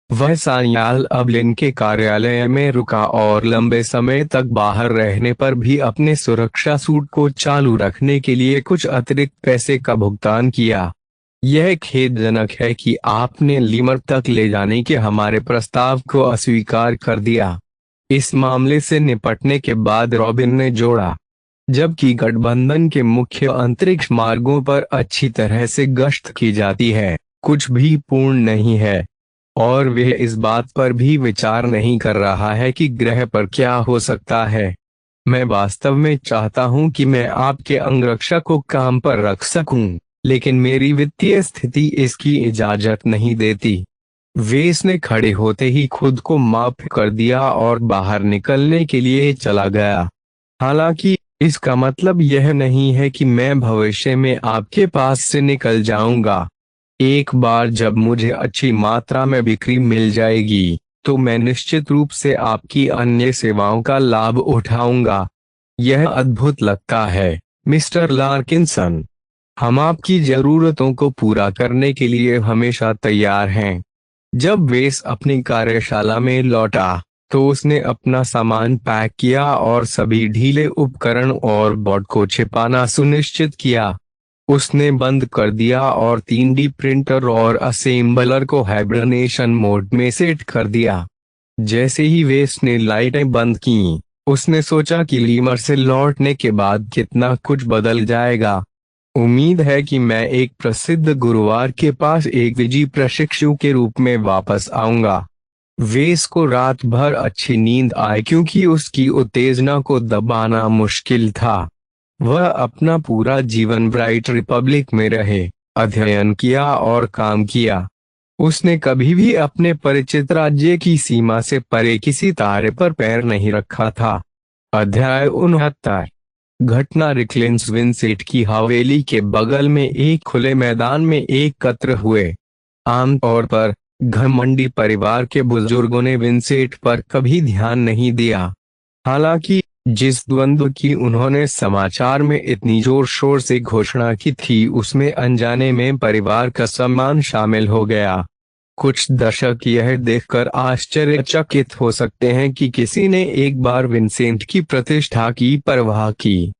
वह सान्याल अबलिन के कार्यालय में रुका और लंबे समय तक बाहर रहने पर भी अपने सुरक्षा सूट को चालू रखने के लिए कुछ अतिरिक्त पैसे का भुगतान किया। यह खेदजनक है कि आपने लीमर तक ले जाने के हमारे प्रस्ताव को अस्वीकार कर दिया। इस मामले से निपटने के बाद रॉबिन ने जोड़ा, जबकि गठबंधन के मुख्य अंतरिक्ष मार्गों पर अच्छी तरह से गश्त की जाती है, कुछ भी पूर्ण नहीं है और वह इस बात पर भी विचार नहीं कर रहा है कि ग्रह पर क्या हो सकता है। मैं वास्तव में चाहता हूं कि मैं आपके अंगरक्षक को काम पर रख सकूं, लेकिन मेरी वित्तीय स्थिति इसकी इजाजत नहीं देती। वेस ने खड़े होते ही खुद को माफ कर दिया और बाहर निकलने के लिए चला गया। हालांकि इसका मतलब यह नहीं है कि मैं भविष्य में आपके पास से निकल जाऊंगा। एक बार जब मुझे अच्छी मात्रा में बिक्री मिल जाएगी तो मैं निश्चित रूप से आपकी अन्य सेवाओं का लाभ उठाऊंगा। यह अद्भुत लगता है, मिस्टर लार्किंसन। हम आपकी जरूरतों को पूरा करने के लिए हमेशा तैयार हैं। जब वेस अपनी कार्यशाला में लौटा तो उसने अपना सामान पैक किया और सभी ढीले उपकरण और बोर्ड को छिपाना सुनिश्चित किया। उसने बंद कर दिया और 3D प्रिंटर और असेंबलर को हाइब्रनेशन मोड में सेट कर दिया। जैसे ही वेस ने लाइटें बंद की, उसने सोचा कि लीमर से लौटने के बाद कितना कुछ बदल जाएगा। उम्मीद है कि मैं एक प्रसिद्ध गुरुवार के पास एक विजी प्रशिक्षु के रूप में वापस आऊंगा। वेस को रात भर अच्छी नींद आई क्योंकि उसकी उत्तेजना को दबाना मुश्किल था। वह अपना पूरा जीवन ब्राइट रिपब्लिक में रहे, अध्ययन किया और काम किया। उसने कभी भी अपने परिचित राज्य की सीमा से परे किसी तारे पर पैर नहीं रखा था। अध्याय 69। घटना रिक्लेंस विंसेंट की हवेली के बगल में एक खुले मैदान में एकत्र हुए। आमतौर पर घमंडी परिवार के बुजुर्गों ने विंसेंट पर कभी ध्यान नहीं दिया। हालांकि जिस द्वंद्व की उन्होंने समाचार में इतनी जोर शोर से घोषणा की थी उसमें अनजाने में परिवार का सम्मान शामिल हो गया। कुछ दर्शक यह देखकर आश्चर्यचकित हो सकते हैं कि किसी ने एक बार विंसेंट की प्रतिष्ठा की परवाह की।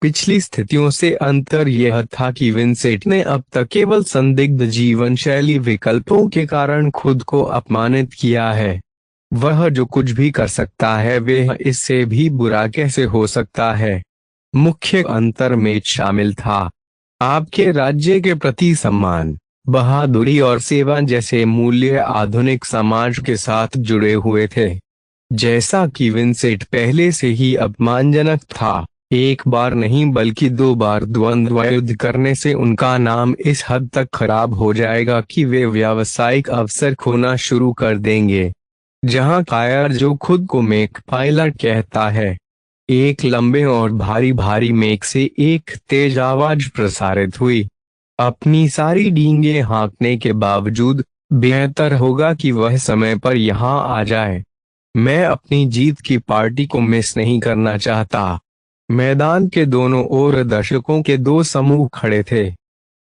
पिछली स्थितियों से अंतर यह था कि विंसेंट ने अब तक केवल संदिग्ध जीवन शैली विकल्पों के कारण खुद को अपमानित किया है। वह जो कुछ भी कर सकता है वह इससे भी बुरा कैसे हो सकता है। मुख्य अंतर में शामिल था आपके राज्य के प्रति सम्मान, बहादुरी और सेवा जैसे मूल्य आधुनिक समाज के साथ जुड़े हुए थे। जैसा कि विंसेंट पहले से ही अपमानजनक था, एक बार नहीं बल्कि 2 बार द्वंद्व युद्ध करने से उनका नाम इस हद तक खराब हो जाएगा कि वे व्यावसायिक अवसर खोना शुरू कर देंगे। जहां कायर जो खुद को मेक पायलट कहता है, एक लंबे और भारी भारी मेक से एक तेज आवाज प्रसारित हुई। अपनी सारी डींगे हाँकने के बावजूद बेहतर होगा कि वह समय पर यहाँ आ जाए। मैं अपनी जीत की पार्टी को मिस नहीं करना चाहता। मैदान के दोनों ओर दर्शकों के 2 समूह खड़े थे।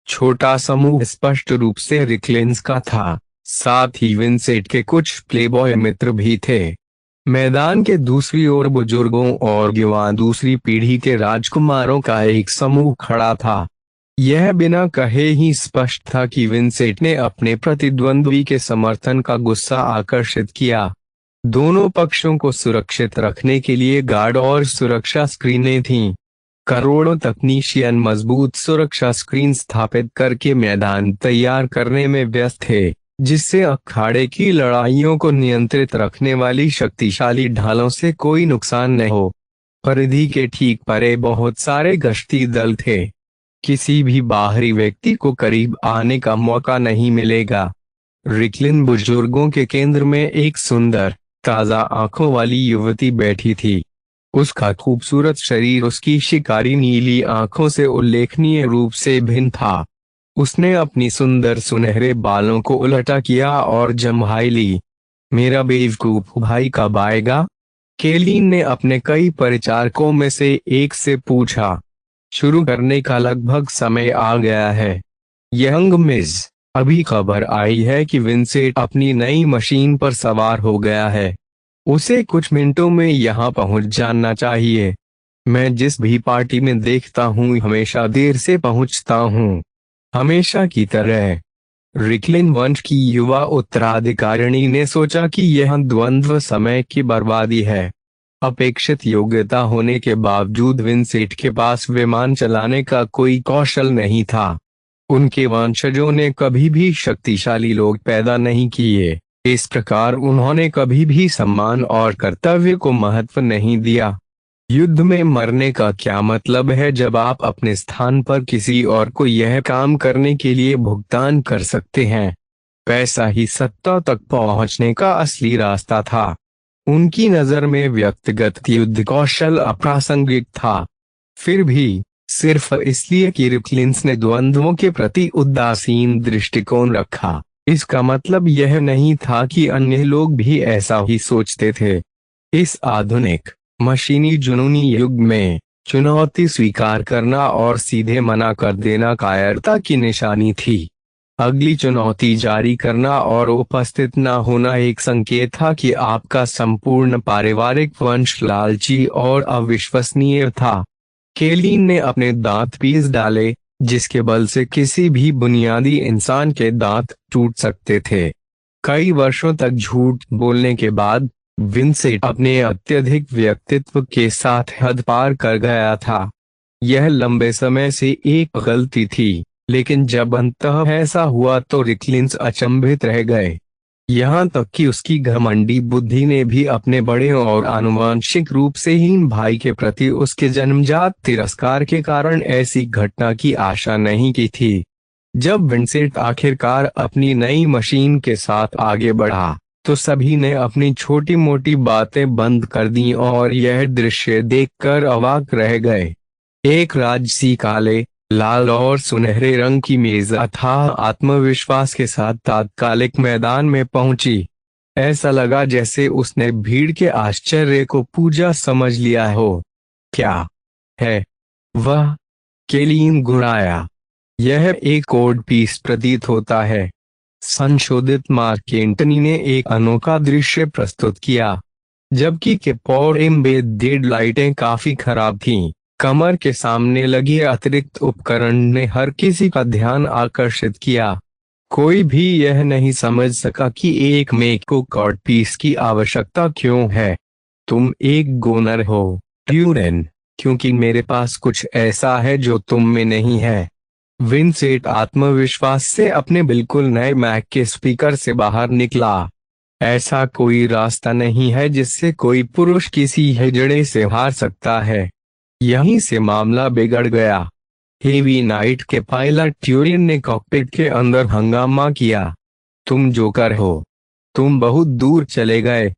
छोटा समूह स्पष्ट रूप से रिक्लेंस का था, साथ ही विंसेंट के कुछ प्लेबॉय मित्र भी थे। मैदान के दूसरी ओर बुजुर्गों और युवा दूसरी पीढ़ी के राजकुमारों का एक समूह खड़ा था। यह बिना कहे ही स्पष्ट था कि विंसेंट ने अपने प्रतिद्वंद्वी के समर्थन का गुस्सा आकर्षित किया। दोनों पक्षों को सुरक्षित रखने के लिए गार्ड और सुरक्षा स्क्रीनें थीं। करोड़ों तकनीशियन मजबूत सुरक्षा स्क्रीन स्थापित करके मैदान तैयार करने में व्यस्त थे, जिससे अखाड़े की लड़ाइयों को नियंत्रित रखने वाली शक्तिशाली ढालों से कोई नुकसान न हो। परिधि के ठीक परे बहुत सारे गश्ती दल थे। किसी भी बाहरी व्यक्ति को करीब आने का मौका नहीं मिलेगा। रिक्लिन बुजुर्गों के केंद्र में एक सुंदर ताजा आंखों वाली युवती बैठी थी। उसका खूबसूरत शरीर उसकी शिकारी नीली आंखों से उल्लेखनीय रूप से भिन्न था। उसने अपनी सुंदर सुनहरे बालों को उल्टा किया और जम्हाई ली। मेरा बेवकूफ भाई कब आएगा? केलीन ने अपने कई परिचारकों में से एक से पूछा। शुरू करने का लगभग समय आ गया है। यंग मिस, अभी खबर आई है कि विंसेंट अपनी नई मशीन पर सवार हो गया है। उसे कुछ मिनटों में यहाँ पहुँच जाना चाहिए। मैं जिस भी पार्टी में देखता हूँ हमेशा देर से पहुँचता हूँ, हमेशा की तरह। रिक्लिन वंश की युवा उत्तराधिकारिणी ने सोचा कि यह द्वंद्व समय की बर्बादी है। अपेक्षित योग्यता होने के बावजूद विंसेंट के पास विमान चलाने का कोई कौशल नहीं था। उनके वंशजों ने कभी भी शक्तिशाली लोग पैदा नहीं किए, इस प्रकार उन्होंने कभी भी सम्मान और कर्तव्य को महत्व नहीं दिया। युद्ध में मरने का क्या मतलब है जब आप अपने स्थान पर किसी और को यह काम करने के लिए भुगतान कर सकते हैं? पैसा ही सत्ता तक पहुंचने का असली रास्ता था। उनकी नजर में व्यक्तिगत युद्ध कौशल अप्रासंगिक था। फिर भी सिर्फ इसलिए कि रिक्लिंस ने द्वंद्वों के प्रति उदासीन दृष्टिकोण रखा, इसका मतलब यह नहीं था कि अन्य लोग भी ऐसा ही सोचते थे। इस आधुनिक मशीनी जुनूनी युग में चुनौती स्वीकार करना और सीधे मना कर देना कायरता की निशानी थी। अगली चुनौती जारी करना और उपस्थित न होना एक संकेत था कि आपका संपूर्ण पारिवारिक वंश लालची और अविश्वसनीय था। केलीन ने अपने दांत पीस डाले, जिसके बल से किसी भी बुनियादी इंसान के दांत टूट सकते थे। कई वर्षों तक झूठ बोलने के बाद विंसेंट अपने अत्यधिक व्यक्तित्व के साथ हद पार कर गया था। यह लंबे समय से एक गलती थी, लेकिन जब अंततः ऐसा हुआ तो रिक्लिंस अचंभित रह गए। यहाँ तक कि उसकी घमंडी बुद्धि ने भी अपने बड़े और आनुवंशिक रूप से हीन भाई के प्रति उसके जन्मजात तिरस्कार के कारण ऐसी घटना की आशा नहीं की थी। जब विंसेंट आखिरकार अपनी नई मशीन के साथ आगे बढ़ा, तो सभी ने अपनी छोटी मोटी बातें बंद कर दी और यह दृश्य देखकर अवाक रह गए। एक राजसी काले, लाल और सुनहरे रंग की मेज अथाह आत्मविश्वास के साथ तात्कालिक मैदान में पहुंची। ऐसा लगा जैसे उसने भीड़ के आश्चर्य को पूजा समझ लिया हो। क्या है वह? केलीन गुड़ाया। यह एक कोड पीस प्रतीत होता है। संशोधित मार्क एंटनी ने एक अनोखा दृश्य प्रस्तुत किया। जबकि केप और एम्बेडेड लाइटें काफी खराब थीं, कमर के सामने लगे अतिरिक्त उपकरण ने हर किसी का ध्यान आकर्षित किया। कोई भी यह नहीं समझ सका कि एक मेक को कॉड पीस की आवश्यकता क्यों है। तुम एक गोनर हो, ट्यूरिन, क्योंकि मेरे पास कुछ ऐसा है जो तुम में नहीं है। विंसेंट आत्मविश्वास से अपने बिल्कुल नए मैक के स्पीकर से बाहर निकला। ऐसा कोई रास्ता नहीं है जिससे कोई पुरुष किसी हिजड़े से हार सकता है। यहीं से मामला बिगड़ गया। हेवी नाइट के पायलट ट्यूरिन ने कॉकपिट के अंदर हंगामा किया। तुम जोकर हो, तुम बहुत दूर चले गए।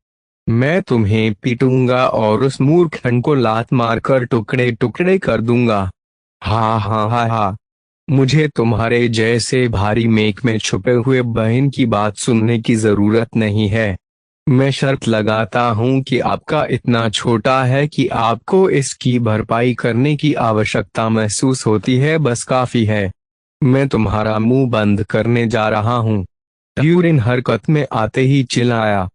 मैं तुम्हें पीटूंगा और उस मूर्खन को लात मारकर टुकड़े टुकड़े कर दूंगा। हा हा हा हा। मुझे तुम्हारे जैसे भारी मेक में छुपे हुए बहन की बात सुनने की जरूरत नहीं है। मैं शर्त लगाता हूं कि आपका इतना छोटा है कि आपको इसकी भरपाई करने की आवश्यकता महसूस होती है, बस काफी है। मैं तुम्हारा मुंह बंद करने जा रहा हूं। ट्यूरिन हरकत में आते ही चिल्लाया।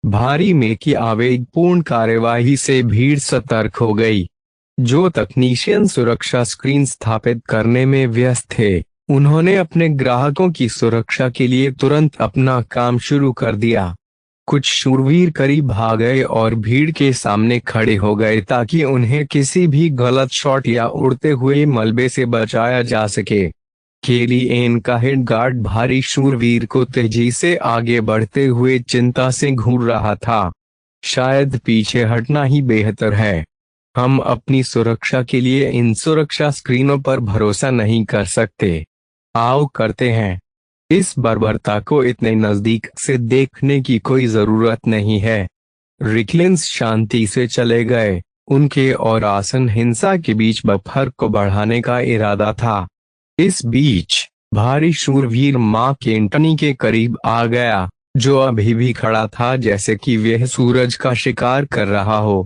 भारी में की आवेगपूर्ण कार्यवाही से भीड़ सतर्क हो गई। जो तकनीशियन सुरक्षा स्क्रीन स्थापित करने में व्यस्त थे, उन्होंने अपने ग्राहकों की सुरक्षा के लिए तुरंत अपना काम शुरू कर दिया। कुछ शूरवीर करीब भाग गए और भीड़ के सामने खड़े हो गए ताकि उन्हें किसी भी गलत शॉट या उड़ते हुए मलबे से बचाया जा सके। केली एन का हेड गार्ड भारी शूरवीर को तेजी से आगे बढ़ते हुए चिंता से घूर रहा था। शायद पीछे हटना ही बेहतर है। हम अपनी सुरक्षा के लिए इन सुरक्षा स्क्रीनों पर भरोसा नहीं कर सकते। आओ करते हैं। इस बर्बरता को इतने नजदीक से देखने की कोई जरूरत नहीं है। रिकलिंस शांति से चले गए। उनके और आसन हिंसा के बीच बफर को बढ़ाने का इरादा था। इस बीच भारी शूरवीर मार्क एंटनी के करीब आ गया, जो अभी भी खड़ा था जैसे कि वह सूरज का शिकार कर रहा हो।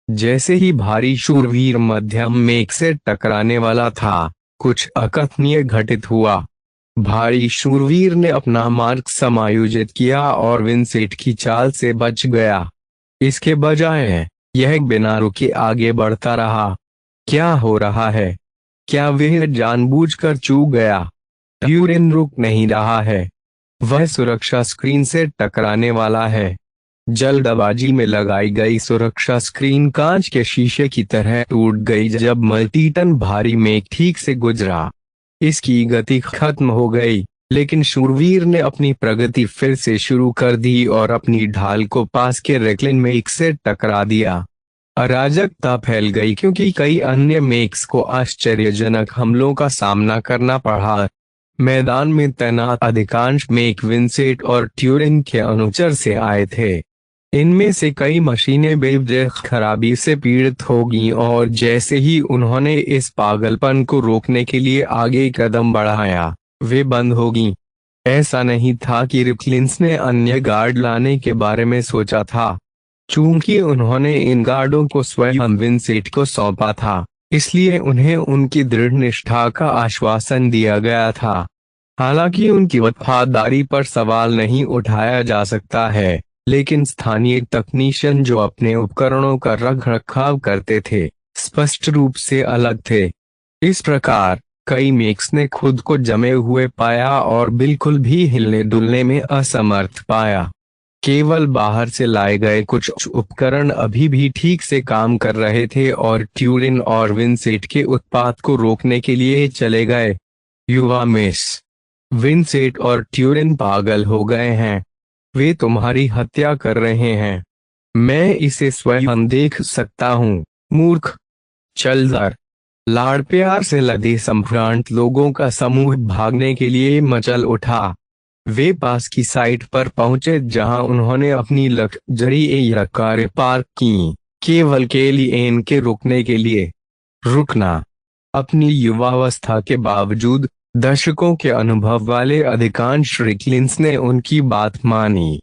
जैसे ही भारी शूरवीर मध्यम मेघ से टकराने वाला था, कुछ अकथनीय घटित हुआ। भारी शूरवीर ने अपना मार्ग समायोजित किया और विंसेंट की चाल से बच गया। इसके बजाय यह बिना रुके आगे बढ़ता रहा। क्या हो रहा है? क्या वह जानबूझकर चूक गया? ट्यूरिन रुक नहीं रहा है। वह सुरक्षा स्क्रीन से टकराने वाला है। जल्दबाजी में लगाई गई सुरक्षा स्क्रीन कांच के शीशे की तरह टूट गई जब मल्टीटन भारी मेघ ठीक से गुजरा। इसकी गति खत्म हो गई, लेकिन शूरवीर ने अपनी प्रगति फिर से शुरू कर दी और अपनी ढाल को पास के रेक्लिन मेघ से टकरा दिया। अराजकता फैल गई क्योंकि कई अन्य मेघs को आश्चर्यजनक हमलों का सामना करना पड़ा। मैदान में तैनात अधिकांश मेघ विंसेंट और ट्यूरिन के अनुचर से आए थे। इनमें से कई मशीनें बेवजह खराबी से पीड़ित होगी और जैसे ही उन्होंने इस पागलपन को रोकने के लिए आगे कदम बढ़ाया, वे बंद होगी। ऐसा नहीं था कि रिकलिंस ने अन्य गार्ड लाने के बारे में सोचा था। चूंकि उन्होंने इन गार्डों को स्वयं विंसेंट को सौंपा था, इसलिए उन्हें उनकी दृढ़ निष्ठा का आश्वासन दिया गया था। हालांकि उनकी वफादारी पर सवाल नहीं उठाया जा सकता है, लेकिन स्थानीय तकनीशियन जो अपने उपकरणों का रखरखाव करते थे, स्पष्ट रूप से अलग थे। इस प्रकार कई मेक्स ने खुद को जमे हुए पाया और बिल्कुल भी हिलने डुलने में असमर्थ पाया। केवल बाहर से लाए गए कुछ उपकरण अभी भी ठीक से काम कर रहे थे और ट्यूरिन और विंसेंट के उत्पात को रोकने के लिए चले गए। युवा मिस, विंसेंट और ट्यूरिन पागल हो गए हैं। वे तुम्हारी हत्या कर रहे हैं। मैं इसे स्वयं देख सकता हूँ। मूर्ख, चल दर। लाड़ प्यार से लदे संभ्रांत लोगों का समूह भागने के लिए मचल उठा। वे पास की साइट पर पहुंचे जहां उन्होंने अपनी लग्जरी कारें पार्क की, केवल केलिएन के रुकने के लिए। रुकना। अपनी युवावस्था के बावजूद दशकों के अनुभव वाले अधिकांश रिकलिंस ने उनकी बात मानी।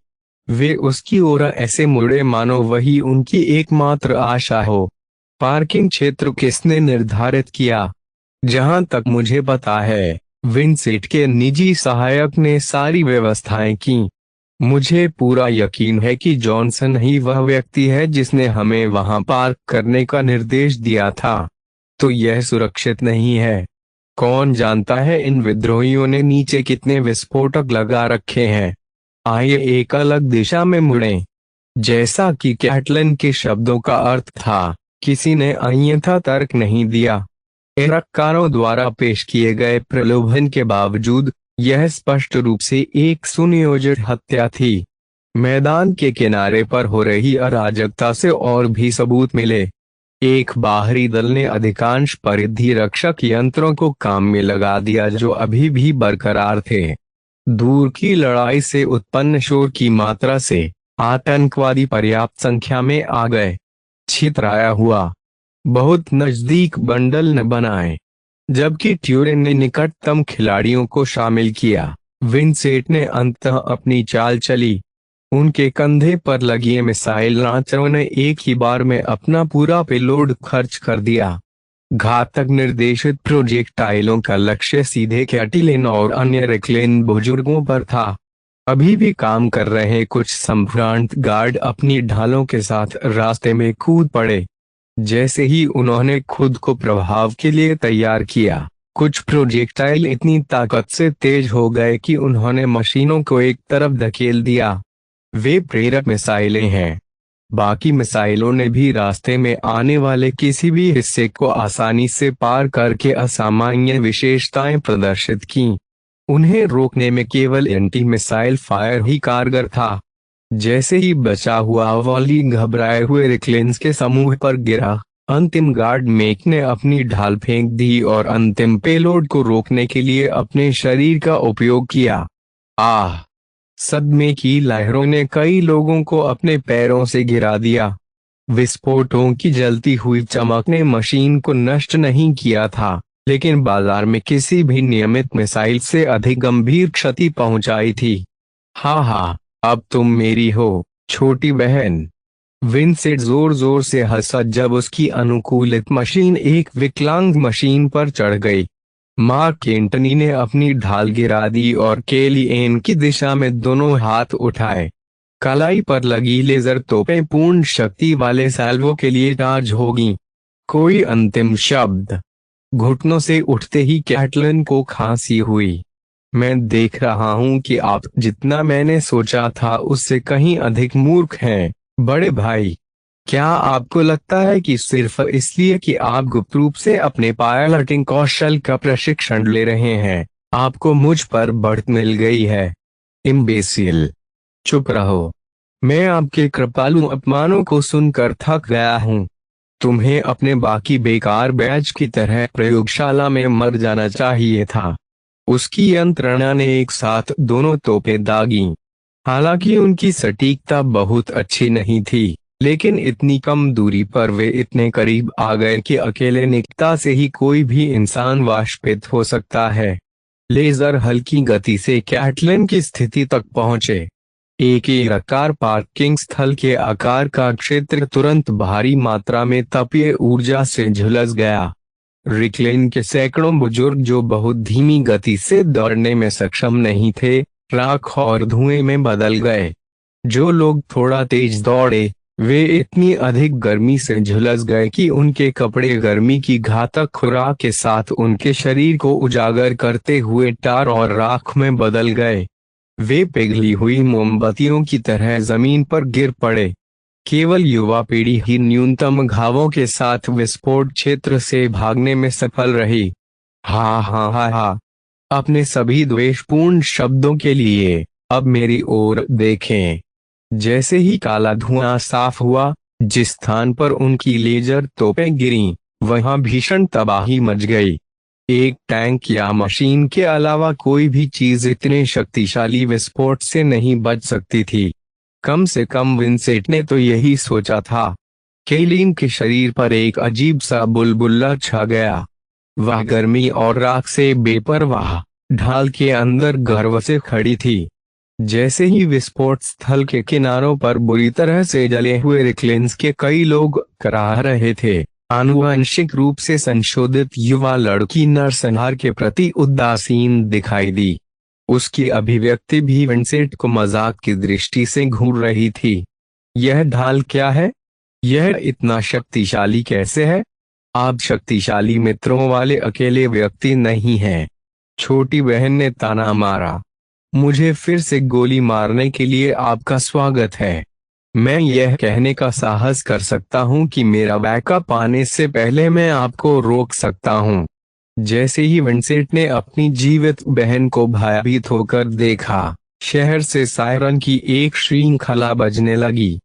वे उसकी ओर ऐसे मुड़े मानो वही उनकी एकमात्र आशा हो। पार्किंग क्षेत्र किसने निर्धारित किया? जहां तक मुझे पता है, विंसेंट के निजी सहायक ने सारी व्यवस्थाएं की। मुझे पूरा यकीन है कि जॉनसन ही वह व्यक्ति है जिसने हमें वहां पार्क करने का निर्देश दिया था। तो यह सुरक्षित नहीं है। कौन जानता है इन विद्रोहियों ने नीचे कितने विस्फोटक लगा रखे हैं। आइए एक अलग दिशा में मुड़ें। जैसा कि कैटलन के शब्दों का अर्थ था, किसी ने अन्यथा तर्क नहीं दिया। इराककारों द्वारा पेश किए गए प्रलोभन के बावजूद यह स्पष्ट रूप से एक सुनियोजित हत्या थी। मैदान के किनारे पर हो रही अराजकता से और भी सबूत मिले। एक बाहरी दल ने अधिकांश परिधि रक्षक यंत्रों को काम में लगा दिया जो अभी भी बरकरार थे। दूर की लड़ाई से उत्पन्न शोर की मात्रा से आतंकवादी पर्याप्त संख्या में आ गए। छितराया हुआ बहुत नजदीक बंडल न बनाए। जबकि ट्यूरिन ने निकटतम खिलाड़ियों को शामिल किया, विंसेंट ने अंततः अपनी चाल चली। उनके कंधे पर लगी मिसाइल लॉन्चरों ने एक ही बार में अपना पूरा पेलोड खर्च कर दिया। घातक निर्देशित प्रोजेक्टाइलों का लक्ष्य सीधे कैटिलिन और अन्य रिकलिन बुजुर्गों पर था। अभी भी काम कर रहे कुछ संभ्रांत गार्ड अपनी ढालों के साथ रास्ते में कूद पड़े। जैसे ही उन्होंने खुद को प्रभाव के लिए तैयार किया, कुछ प्रोजेक्टाइल इतनी ताकत से तेज हो गए कि उन्होंने मशीनों को एक तरफ धकेल दिया। वे प्रेरक मिसाइलें हैं। बाकी मिसाइलों ने भी रास्ते में आने वाले किसी भी हिस्से को आसानी से पार करके असामान्य विशेषताएं प्रदर्शित की। उन्हें रोकने में केवल एंटी मिसाइल फायर ही कारगर था। जैसे ही बचा हुआ वॉली घबराए हुए रिकलेंस के समूह पर गिरा, अंतिम गार्ड मेक ने अपनी ढाल फेंक दी और अंतिम पेलोड को रोकने के लिए अपने शरीर का उपयोग किया। आह! सदमे की लहरों ने कई लोगों को अपने पैरों से गिरा दिया। विस्फोटों की जलती हुई चमक ने मशीन को नष्ट नहीं किया था, लेकिन बाजार में किसी भी नियमित मिसाइल से अधिक गंभीर क्षति पहुंचाई थी। हाँ हाँ, अब तुम मेरी हो, छोटी बहन। विंसेंट जोर जोर से हंसा जब उसकी अनुकूलित मशीन एक विकलांग मशीन पर चढ़ गई। मार्क एंटनी ने अपनी ढाल गिरा दी और केलिएन की दिशा में दोनों हाथ उठाए। कलाई पर लगी लेजर तोपें पूर्ण शक्ति वाले सैल्वो के लिए चार्ज होगी। कोई अंतिम शब्द? घुटनों से उठते ही कैटलन को खांसी हुई। मैं देख रहा हूं कि आप जितना मैंने सोचा था उससे कहीं अधिक मूर्ख हैं, बड़े भाई। क्या आपको लगता है कि सिर्फ इसलिए कि आप गुप्त रूप से अपने पायलटिंग कौशल का प्रशिक्षण ले रहे हैं, आपको मुझ पर बढ़त मिल गई है? इम्बेसिल, चुप रहो। मैं आपके कृपालु अपमानों को सुनकर थक गया हूँ। तुम्हें अपने बाकी बेकार बैच की तरह प्रयोगशाला में मर जाना चाहिए था। उसकी यंत्रणा ने एक साथ दोनों तोपें दागी। हालांकि उनकी सटीकता बहुत अच्छी नहीं थी, लेकिन इतनी कम दूरी पर वे इतने करीब आ गए कि अकेले निकटता से ही कोई भी इंसान वाष्पित हो सकता है। लेजर हल्की गति से कैटलन की स्थिति तक पहुंचे। एक आयताकार पार्किंग स्थल के आकार का क्षेत्र तुरंत भारी मात्रा में तापीय ऊर्जा से झुलस गया। रिकलेन के सैकड़ों बुजुर्ग जो बहुत धीमी गति से दौड़ने में सक्षम नहीं थे, राख और धुएं में बदल गए। जो लोग थोड़ा तेज दौड़े, वे इतनी अधिक गर्मी से झुलस गए कि उनके कपड़े गर्मी की घातक खुराक के साथ उनके शरीर को उजागर करते हुए टार और राख में बदल गए। वे पिघली हुई मोमबत्तियों की तरह जमीन पर गिर पड़े। केवल युवा पीढ़ी ही न्यूनतम घावों के साथ विस्फोट क्षेत्र से भागने में सफल रही। हाँ हाँ हाँ हाँ, अपने सभी द्वेषपूर्ण शब्दों के लिए अब मेरी ओर देखें। जैसे ही काला धुआं साफ हुआ, जिस स्थान पर उनकी लेजर तोपें गिरीं, वहां भीषण तबाही मच गई। एक टैंक या मशीन के अलावा कोई भी चीज इतने शक्तिशाली विस्फोट से नहीं बच सकती थी। कम से कम विंसेंट ने तो यही सोचा था। केलिन के शरीर पर एक अजीब सा बुलबुला छा गया। वह गर्मी और राख से बेपरवाह ढाल के अंदर गर्व से खड़ी थी। जैसे ही विस्फोट स्थल के किनारों पर बुरी तरह से जले हुए रिक्लेंस के कई लोग कराह रहे थे, आनुवंशिक रूप से संशोधित युवा लड़की नरसंहार के प्रति उदासीन दिखाई दी। उसकी अभिव्यक्ति भी विंसेंट को मजाक की दृष्टि से घूर रही थी। यह ढाल क्या है? यह इतना शक्तिशाली कैसे है? आप शक्तिशाली मित्रों वाले अकेले व्यक्ति नहीं हैं। छोटी बहन ने ताना मारा। मुझे फिर से गोली मारने के लिए आपका स्वागत है। मैं यह कहने का साहस कर सकता हूं कि मेरा बैकअप आने से पहले मैं आपको रोक सकता हूं। जैसे ही विंसेंट ने अपनी जीवित बहन को भयभीत होकर देखा, शहर से सायरन की एक श्रृंखला बजने लगी।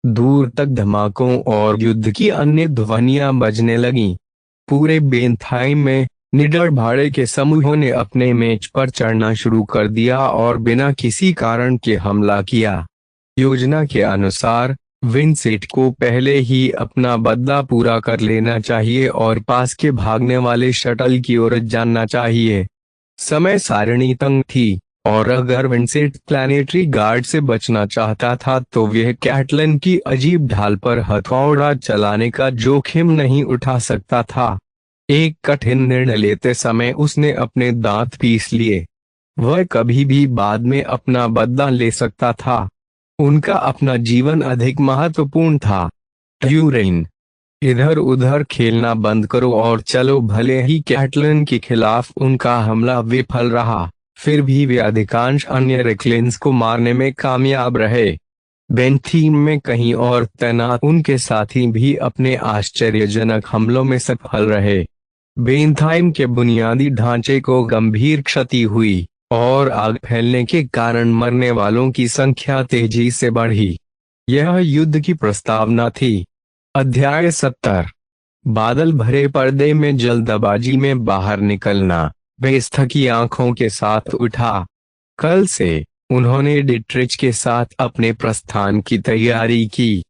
दूर तक धमाकों और युद्ध की अन्य ध्वनियां बजने लगीं। पूरे बेनथाइम में निडर भाड़े के समूहों ने अपने मेज पर चढ़ना शुरू कर दिया और बिना किसी कारण के हमला किया। योजना के अनुसार विंसेंट को पहले ही अपना बदला पूरा कर लेना चाहिए और पास के भागने वाले शटल की ओर जाना चाहिए। समय सारणी तंग थी, और अगर विंसेंट प्लैनेटरी गार्ड से बचना चाहता था तो वह कैटलन की अजीब ढाल पर हथौड़ा चलाने का जोखिम नहीं उठा सकता था। एक कठिन निर्णय लेते समय उसने अपने दांत पीस लिए। वह कभी भी बाद में अपना बदला ले सकता था। उनका अपना जीवन अधिक महत्वपूर्ण था। ट्यूरेन, इधर उधर खेलना बंद करो और चलो। भले ही कैटलन के खिलाफ उनका हमला विफल रहा, फिर भी वे अधिकांश अन्य रिक्लेंस को मारने में कामयाब रहे। बेनथीम में कहीं और तैनात उनके साथी भी अपने आश्चर्यजनक हमलों में सफल रहे। बेनथाइम के बुनियादी ढांचे को गंभीर क्षति हुई और आग फैलने के कारण मरने वालों की संख्या तेजी से बढ़ी। यह युद्ध की प्रस्तावना थी। अध्याय 70। बादल भरे पर्दे में जल्दबाजी में बाहर निकलना। वेस थकी आंखों के साथ उठा। कल से उन्होंने डिट्रिच के साथ अपने प्रस्थान की तैयारी की।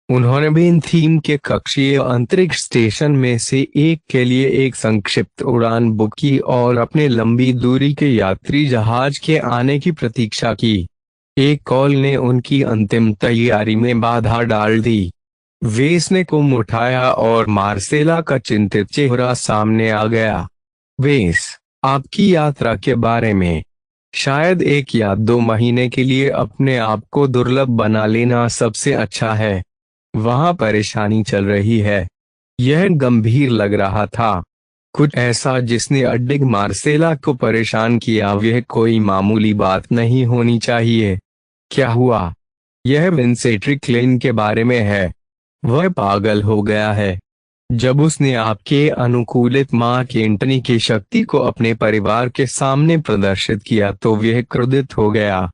उन्होंने बेनथीम के कक्षीय अंतरिक्ष स्टेशन में से एक के लिए एक संक्षिप्त उड़ान बुक की और अपने लंबी दूरी के यात्री जहाज के आने की प्रतीक्षा की। एक कॉल ने उनकी अंतिम तैयारी में बाधा डाल दी। वेस ने कुम उठाया और मार्सेला का चिंतित चेहरा सामने आ गया। वेस, आपकी यात्रा के बारे में? शायद 1 या 2 महीने के लिए अपने आप को दुर्लभ बना लेना सबसे अच्छा है। वहां परेशानी चल रही है। यह गंभीर लग रहा था, कुछ ऐसा जिसने अड्डिग मार्सेला को परेशान किया। यह कोई मामूली बात नहीं होनी चाहिए। क्या हुआ? यह विंसेंट रिक्लेन के बारे में है। वह पागल हो गया है। जब उसने आपके अनुकूलित मां केंटनी की शक्ति को अपने परिवार के सामने प्रदर्शित किया तो वह क्रोधित हो गया।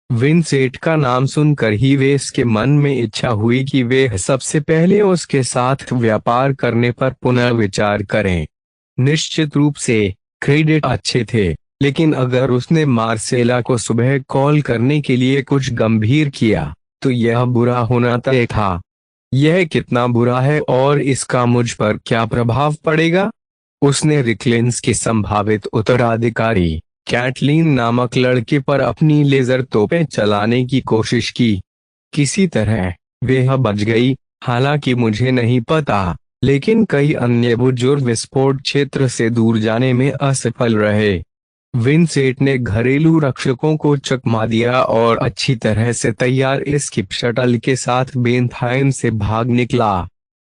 विंसेंट का नाम सुनकर ही वेस के मन में इच्छा हुई कि वे सबसे पहले उसके साथ व्यापार करने पर पुनर्विचार करें। निश्चित रूप से क्रेडिट अच्छे थे, लेकिन अगर उसने मार्सेला को सुबह कॉल करने के लिए कुछ गंभीर किया तो यह बुरा होना तय था। यह कितना बुरा है और इसका मुझ पर क्या प्रभाव पड़ेगा? उसने रिक्लेंस के संभावित उत्तराधिकारी कैटलीन नामक लड़के पर अपनी लेजर तोपें चलाने की कोशिश की। किसी तरह वह बच गई। हालांकि मुझे नहीं पता, लेकिन कई अन्य बुजुर्ग विस्फोट क्षेत्र से दूर जाने में असफल रहे। विंसेंट ने घरेलू रक्षकों को चकमा दिया और अच्छी तरह से तैयार स्किप शटल के साथ बेनथाइम से भाग निकला।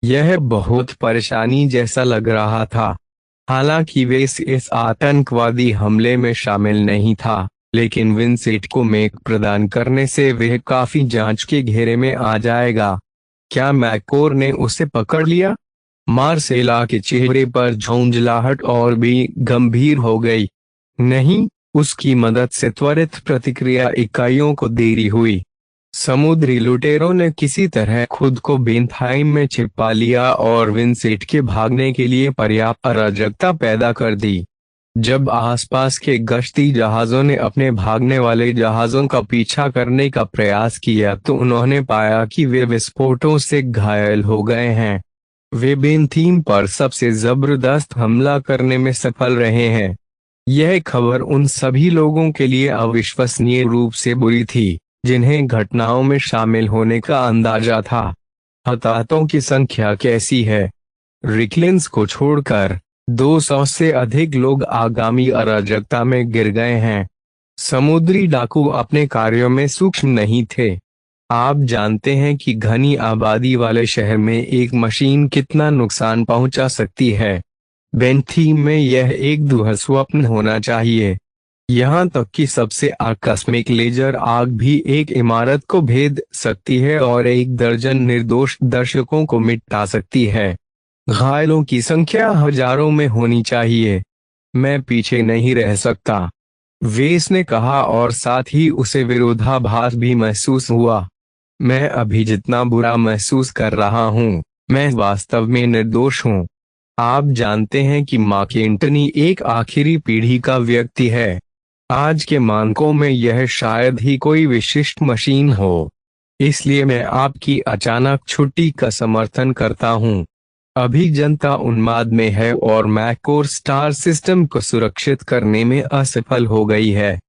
यह बहुत परेशानी जैसा लग रहा था। हालांकि वे इस आतंकवादी हमले में शामिल नहीं था, लेकिन विंसेंट को मेक प्रदान करने से वह काफी जांच के घेरे में आ जाएगा। क्या मैकोर ने उसे पकड़ लिया? मार्सेला के चेहरे पर झुंझलाहट और भी गंभीर हो गई। नहीं, उसकी मदद से त्वरित प्रतिक्रिया इकाइयों को देरी हुई। समुद्री लुटेरों ने किसी तरह खुद को बेनथाइम में छिपा लिया और विंसेंट के भागने के लिए पर्याप्त अराजकता पैदा कर दी। जब आसपास के गश्ती जहाजों ने अपने भागने वाले जहाजों का पीछा करने का प्रयास किया तो उन्होंने पाया कि वे विस्फोटों से घायल हो गए हैं। वे बेनथीम पर सबसे जबरदस्त हमला करने में सफल रहे हैं। यह खबर उन सभी लोगों के लिए अविश्वसनीय रूप से बुरी थी जिन्हें घटनाओं में शामिल होने का अंदाजा था। हताहतों की संख्या कैसी है? रिकलिंस को छोड़कर 200 से अधिक लोग आगामी अराजकता में गिर गए हैं। समुद्री डाकू अपने कार्यों में सूक्ष्म नहीं थे। आप जानते हैं कि घनी आबादी वाले शहर में एक मशीन कितना नुकसान पहुंचा सकती है। बेनथीम में यह एक दुस्वप्न होना चाहिए। यहाँ तक कि सबसे आकस्मिक लेजर आग भी एक इमारत को भेद सकती है और एक दर्जन निर्दोष दर्शकों को मिटा सकती है। घायलों की संख्या हजारों में होनी चाहिए। मैं पीछे नहीं रह सकता, वेस ने कहा, और साथ ही उसे विरोधाभास भी महसूस हुआ। मैं अभी जितना बुरा महसूस कर रहा हूँ, मैं वास्तव में निर्दोष हूँ। आप जानते हैं कि मैकेंटनी एक आखिरी पीढ़ी का व्यक्ति है। आज के मानकों में यह शायद ही कोई विशिष्ट मशीन हो। इसलिए मैं आपकी अचानक छुट्टी का समर्थन करता हूँ। अभी जनता उन्माद में है और मैककोर स्टार सिस्टम को सुरक्षित करने में असफल हो गई है।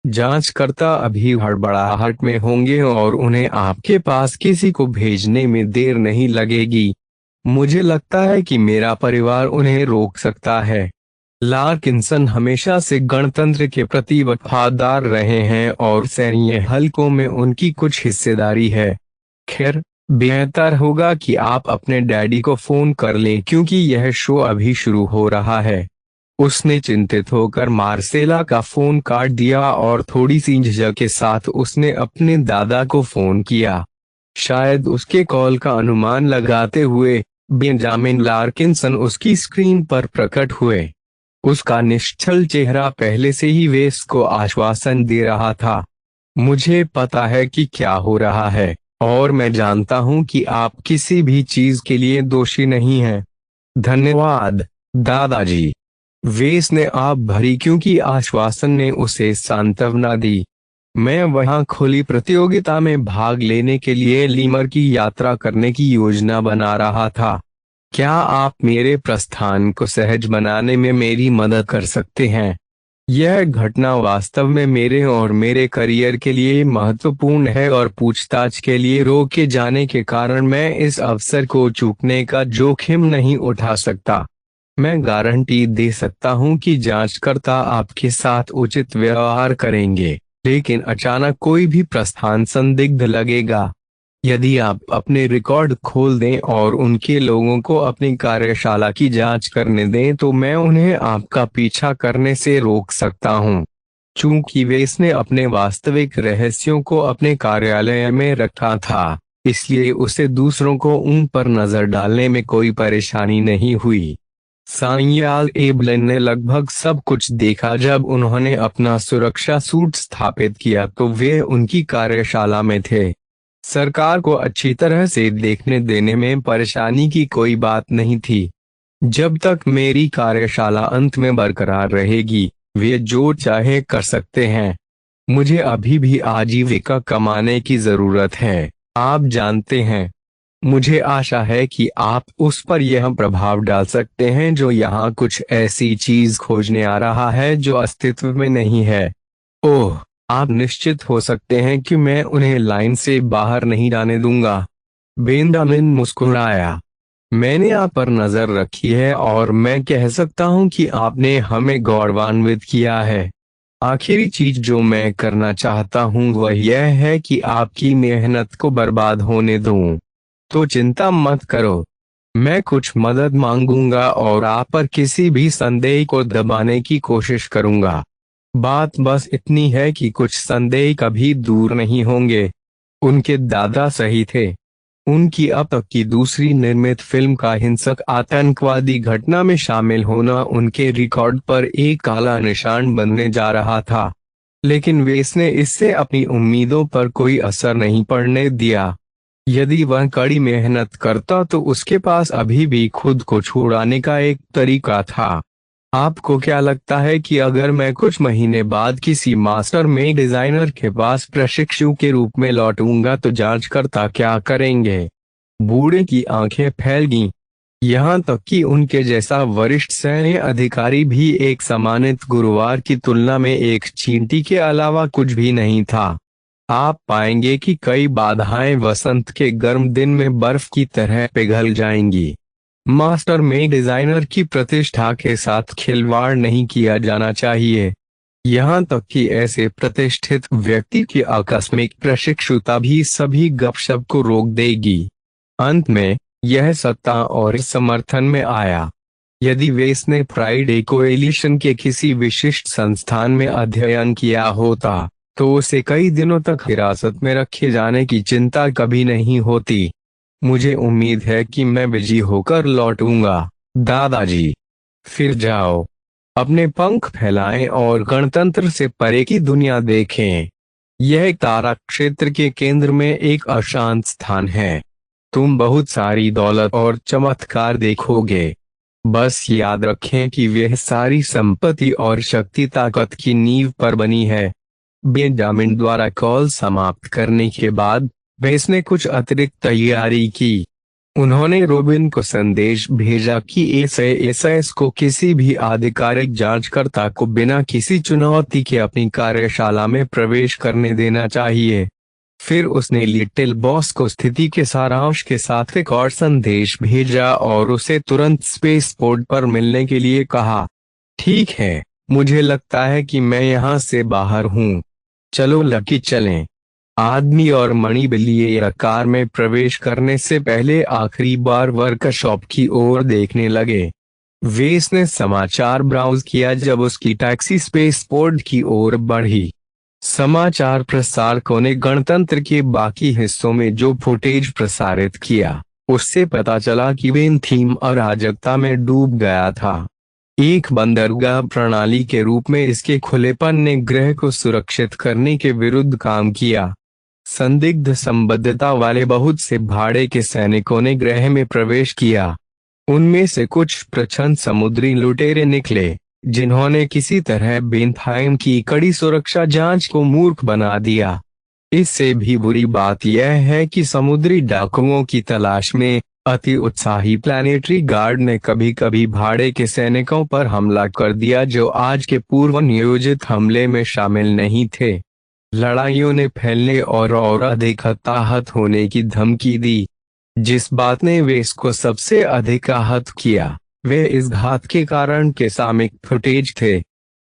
जांचकर्ता अभी हड़बड़ाहट में होंगे और उन्हें आपके पास किसी को भेजने में देर नहीं लगेगी। मुझे लगता है कि मेरा परिवार उन्हें रोक सकता है। लार्किंसन हमेशा से गणतंत्र के प्रति वफादार रहे हैं और सैन्य हलकों में उनकी कुछ हिस्सेदारी है। खैर, बेहतर होगा कि आप अपने डैडी को फोन कर लें क्योंकि यह शो अभी शुरू हो रहा है। उसने चिंतित होकर मार्सेला का फोन काट दिया और थोड़ी सी झिझक के साथ उसने अपने दादा को फोन किया। शायद उसके कॉल का अनुमान लगाते हुए बेंजामिन लार्किंसन उसकी स्क्रीन पर प्रकट हुए। उसका निश्चल चेहरा पहले से ही वेस को आश्वासन दे रहा था। मुझे पता है कि क्या हो रहा है और मैं जानता हूं कि आप किसी भी चीज के लिए दोषी नहीं हैं। धन्यवाद दादाजी, वेस ने आप भरी क्योंकि आश्वासन ने उसे सांत्वना दी। मैं वहां खुली प्रतियोगिता में भाग लेने के लिए लीमर की यात्रा करने की योजना बना रहा था। क्या आप मेरे प्रस्थान को सहज बनाने में मेरी मदद कर सकते हैं? यह घटना वास्तव में मेरे और मेरे करियर के लिए महत्वपूर्ण है और पूछताछ के लिए रोके जाने के कारण मैं इस अवसर को चूकने का जोखिम नहीं उठा सकता। मैं गारंटी दे सकता हूं कि जांचकर्ता आपके साथ उचित व्यवहार करेंगे, लेकिन अचानक कोई भी प्रस्थान संदिग्ध लगेगा। यदि आप अपने रिकॉर्ड खोल दें और उनके लोगों को अपनी कार्यशाला की जांच करने दें तो मैं उन्हें आपका पीछा करने से रोक सकता हूं। चूंकि वेस ने अपने वास्तविक रहस्यों को अपने कार्यालय में रखा था, इसलिए उसे दूसरों को उन पर नजर डालने में कोई परेशानी नहीं हुई। साइयाल एबलन ने लगभग सब कुछ देखा। जब उन्होंने अपना सुरक्षा सूट स्थापित किया तो वे उनकी कार्यशाला में थे। सरकार को अच्छी तरह से देखने देने में परेशानी की कोई बात नहीं थी। जब तक मेरी कार्यशाला अंत में बरकरार रहेगी, वे जो चाहे कर सकते हैं। मुझे अभी भी आजीविका कमाने की जरूरत है, आप जानते हैं। मुझे आशा है कि आप उस पर यह प्रभाव डाल सकते हैं जो यहाँ कुछ ऐसी चीज खोजने आ रहा है जो अस्तित्व में नहीं है। ओह, आप निश्चित हो सकते हैं कि मैं उन्हें लाइन से बाहर नहीं जाने दूंगा। बेंजामिन मुस्कुराया। मैंने आप पर नजर रखी है और मैं कह सकता हूं कि आपने हमें गौरवान्वित किया है। आखिरी चीज जो मैं करना चाहता हूं वह यह है कि आपकी मेहनत को बर्बाद होने दूं। तो चिंता मत करो, मैं कुछ मदद मांगूंगा और आप पर किसी भी संदेह को दबाने की कोशिश करूंगा। बात बस इतनी है कि कुछ संदेह कभी दूर नहीं होंगे। उनके दादा सही थे। उनकी अब तक की दूसरी निर्मित फिल्म का हिंसक आतंकवादी घटना में शामिल होना उनके रिकॉर्ड पर एक काला निशान बनने जा रहा था, लेकिन वेस ने इससे अपनी उम्मीदों पर कोई असर नहीं पड़ने दिया। यदि वह कड़ी मेहनत करता तो उसके पास अभी भी खुद को छुड़ाने का एक तरीका था। आपको क्या लगता है कि अगर मैं कुछ महीने बाद किसी मास्टर में डिजाइनर के पास प्रशिक्षु के रूप में लौटूंगा तो जांचकर्ता क्या करेंगे? बूढ़े की आंखें फैल गईं। यहाँ तक कि उनके जैसा वरिष्ठ सैन्य अधिकारी भी एक सम्मानित गुरुवार की तुलना में एक चींटी के अलावा कुछ भी नहीं था। आप पाएंगे कि कई बाधाएं वसंत के गर्म दिन में बर्फ की तरह पिघल जाएंगी। मास्टर में डिजाइनर की प्रतिष्ठा के साथ खिलवाड़ नहीं किया जाना चाहिए। यहाँ तक कि ऐसे प्रतिष्ठित व्यक्ति की आकस्मिक प्रशिक्षुता भी सभी गपशप को रोक देगी। अंत में यह सत्ता और समर्थन में आया। यदि वेस ने फ्राइडे कोएलिशन के किसी विशिष्ट संस्थान में अध्ययन किया होता तो उसे कई दिनों तक हिरासत में रखे जाने की चिंता कभी नहीं होती। मुझे उम्मीद है कि मैं विजयी होकर लौटूंगा, दादाजी। फिर जाओ, अपने पंख फैलाएं और गणतंत्र से परे की दुनिया देखें। यह तारा क्षेत्र के केंद्र में एक अशांत स्थान है। तुम बहुत सारी दौलत और चमत्कार देखोगे। बस याद रखें कि वह सारी संपत्ति और शक्ति ताकत की नींव पर बनी है। बेंजामिन द्वारा कॉल समाप्त करने के बाद वेस ने कुछ अतिरिक्त तैयारी की। उन्होंने रोबिन को संदेश भेजा कि एसएएस को किसी भी आधिकारिक जांचकर्ता को बिना किसी चुनौती के अपनी कार्यशाला में प्रवेश करने देना चाहिए। फिर उसने लिटिल बॉस को स्थिति के सारांश के साथ एक और संदेश भेजा और उसे तुरंत स्पेस पोर्ट पर मिलने के लिए कहा। ठीक है, मुझे लगता है कि मैं यहाँ से बाहर हूँ। चलो लकी चलें। आदमी और मणि बिलिए कार में प्रवेश करने से पहले आखिरी बार वर्कशॉप की ओर देखने लगे। वेस ने समाचार ब्राउज किया जब उसकी टैक्सी स्पेस पोर्ट की ओर बढ़ी। समाचार प्रसारकों ने गणतंत्र के बाकी हिस्सों में जो फुटेज प्रसारित किया उससे पता चला कि वेन थीम अराजकता में डूब गया था। एक बंदरगाह प्रणाली के रूप में इसके खुलेपन ने ग्रह को सुरक्षित करने के विरुद्ध काम किया। संदिग्ध संबद्धता वाले बहुत से भाड़े के सैनिकों ने ग्रह में प्रवेश किया। उनमें से कुछ प्रच्छन्न समुद्री लुटेरे निकले जिन्होंने किसी तरह बेनथाइम की कड़ी सुरक्षा जांच को मूर्ख बना दिया। इससे भी बुरी बात यह है कि समुद्री डाकुओं की तलाश में अति उत्साही प्लानिटरी गार्ड ने कभी कभी भाड़े के सैनिकों पर हमला कर दिया जो आज के पूर्व नियोजित हमले में शामिल नहीं थे। लड़ाइयों ने फैलने और अधिक हताहत होने की धमकी दी। जिस बात ने वेस को सबसे अधिक आहत किया वे इस घात के कारण के सामयिक फुटेज थे।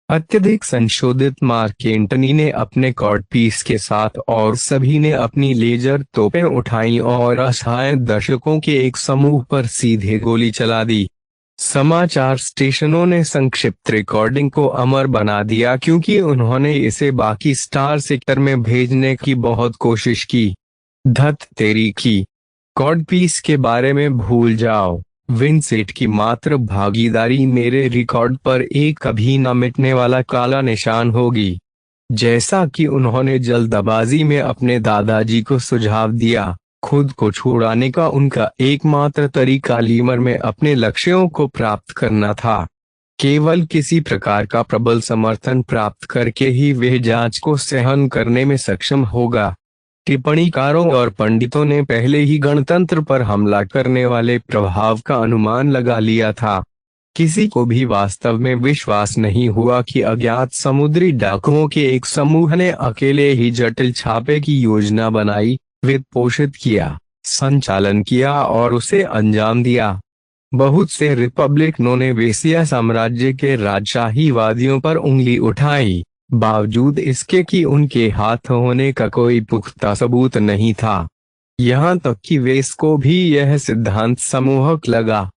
अत्यधिक संशोधित मार्क एंटनी ने अपने कॉर्ड पीस के साथ और सभी ने अपनी लेजर तोपें उठाई और असहाय दर्शकों के एक समूह पर सीधे गोली चला दी। समाचार स्टेशनों ने संक्षिप्त रिकॉर्डिंग को अमर बना दिया क्योंकि उन्होंने इसे बाकी स्टार सेक्टर में भेजने की बहुत कोशिश की। धत तेरी की। कॉर्ड पीस के बारे में भूल जाओ। विंसेंट की मात्र भागीदारी मेरे रिकॉर्ड पर एक कभी न मिटने वाला काला निशान होगी। जैसा कि उन्होंने जल्दबाजी में अपने दादाजी को सुझाव दिया, खुद को छुड़ाने का उनका एकमात्र तरीका लीमर में अपने लक्ष्यों को प्राप्त करना था। केवल किसी प्रकार का प्रबल समर्थन प्राप्त करके ही वह जांच को सहन करने में सक्षम होगा। टिप्पणीकारों और पंडितों ने पहले ही गणतंत्र पर हमला करने वाले प्रभाव का अनुमान लगा लिया था। किसी को भी वास्तव में विश्वास नहीं हुआ कि अज्ञात समुद्री डाकुओं के एक समूह ने अकेले ही जटिल छापे की योजना बनाई, वित्त पोषित किया, संचालन किया और उसे अंजाम दिया। बहुत से रिपब्लिकनों ने वेसिया साम्राज्य के राजशाहीवादियों पर उंगली उठाई, बावजूद इसके कि उनके हाथ होने का कोई पुख्ता सबूत नहीं था। यहाँ तक कि वेस को भी यह सिद्धांत सम्मोहक लगा।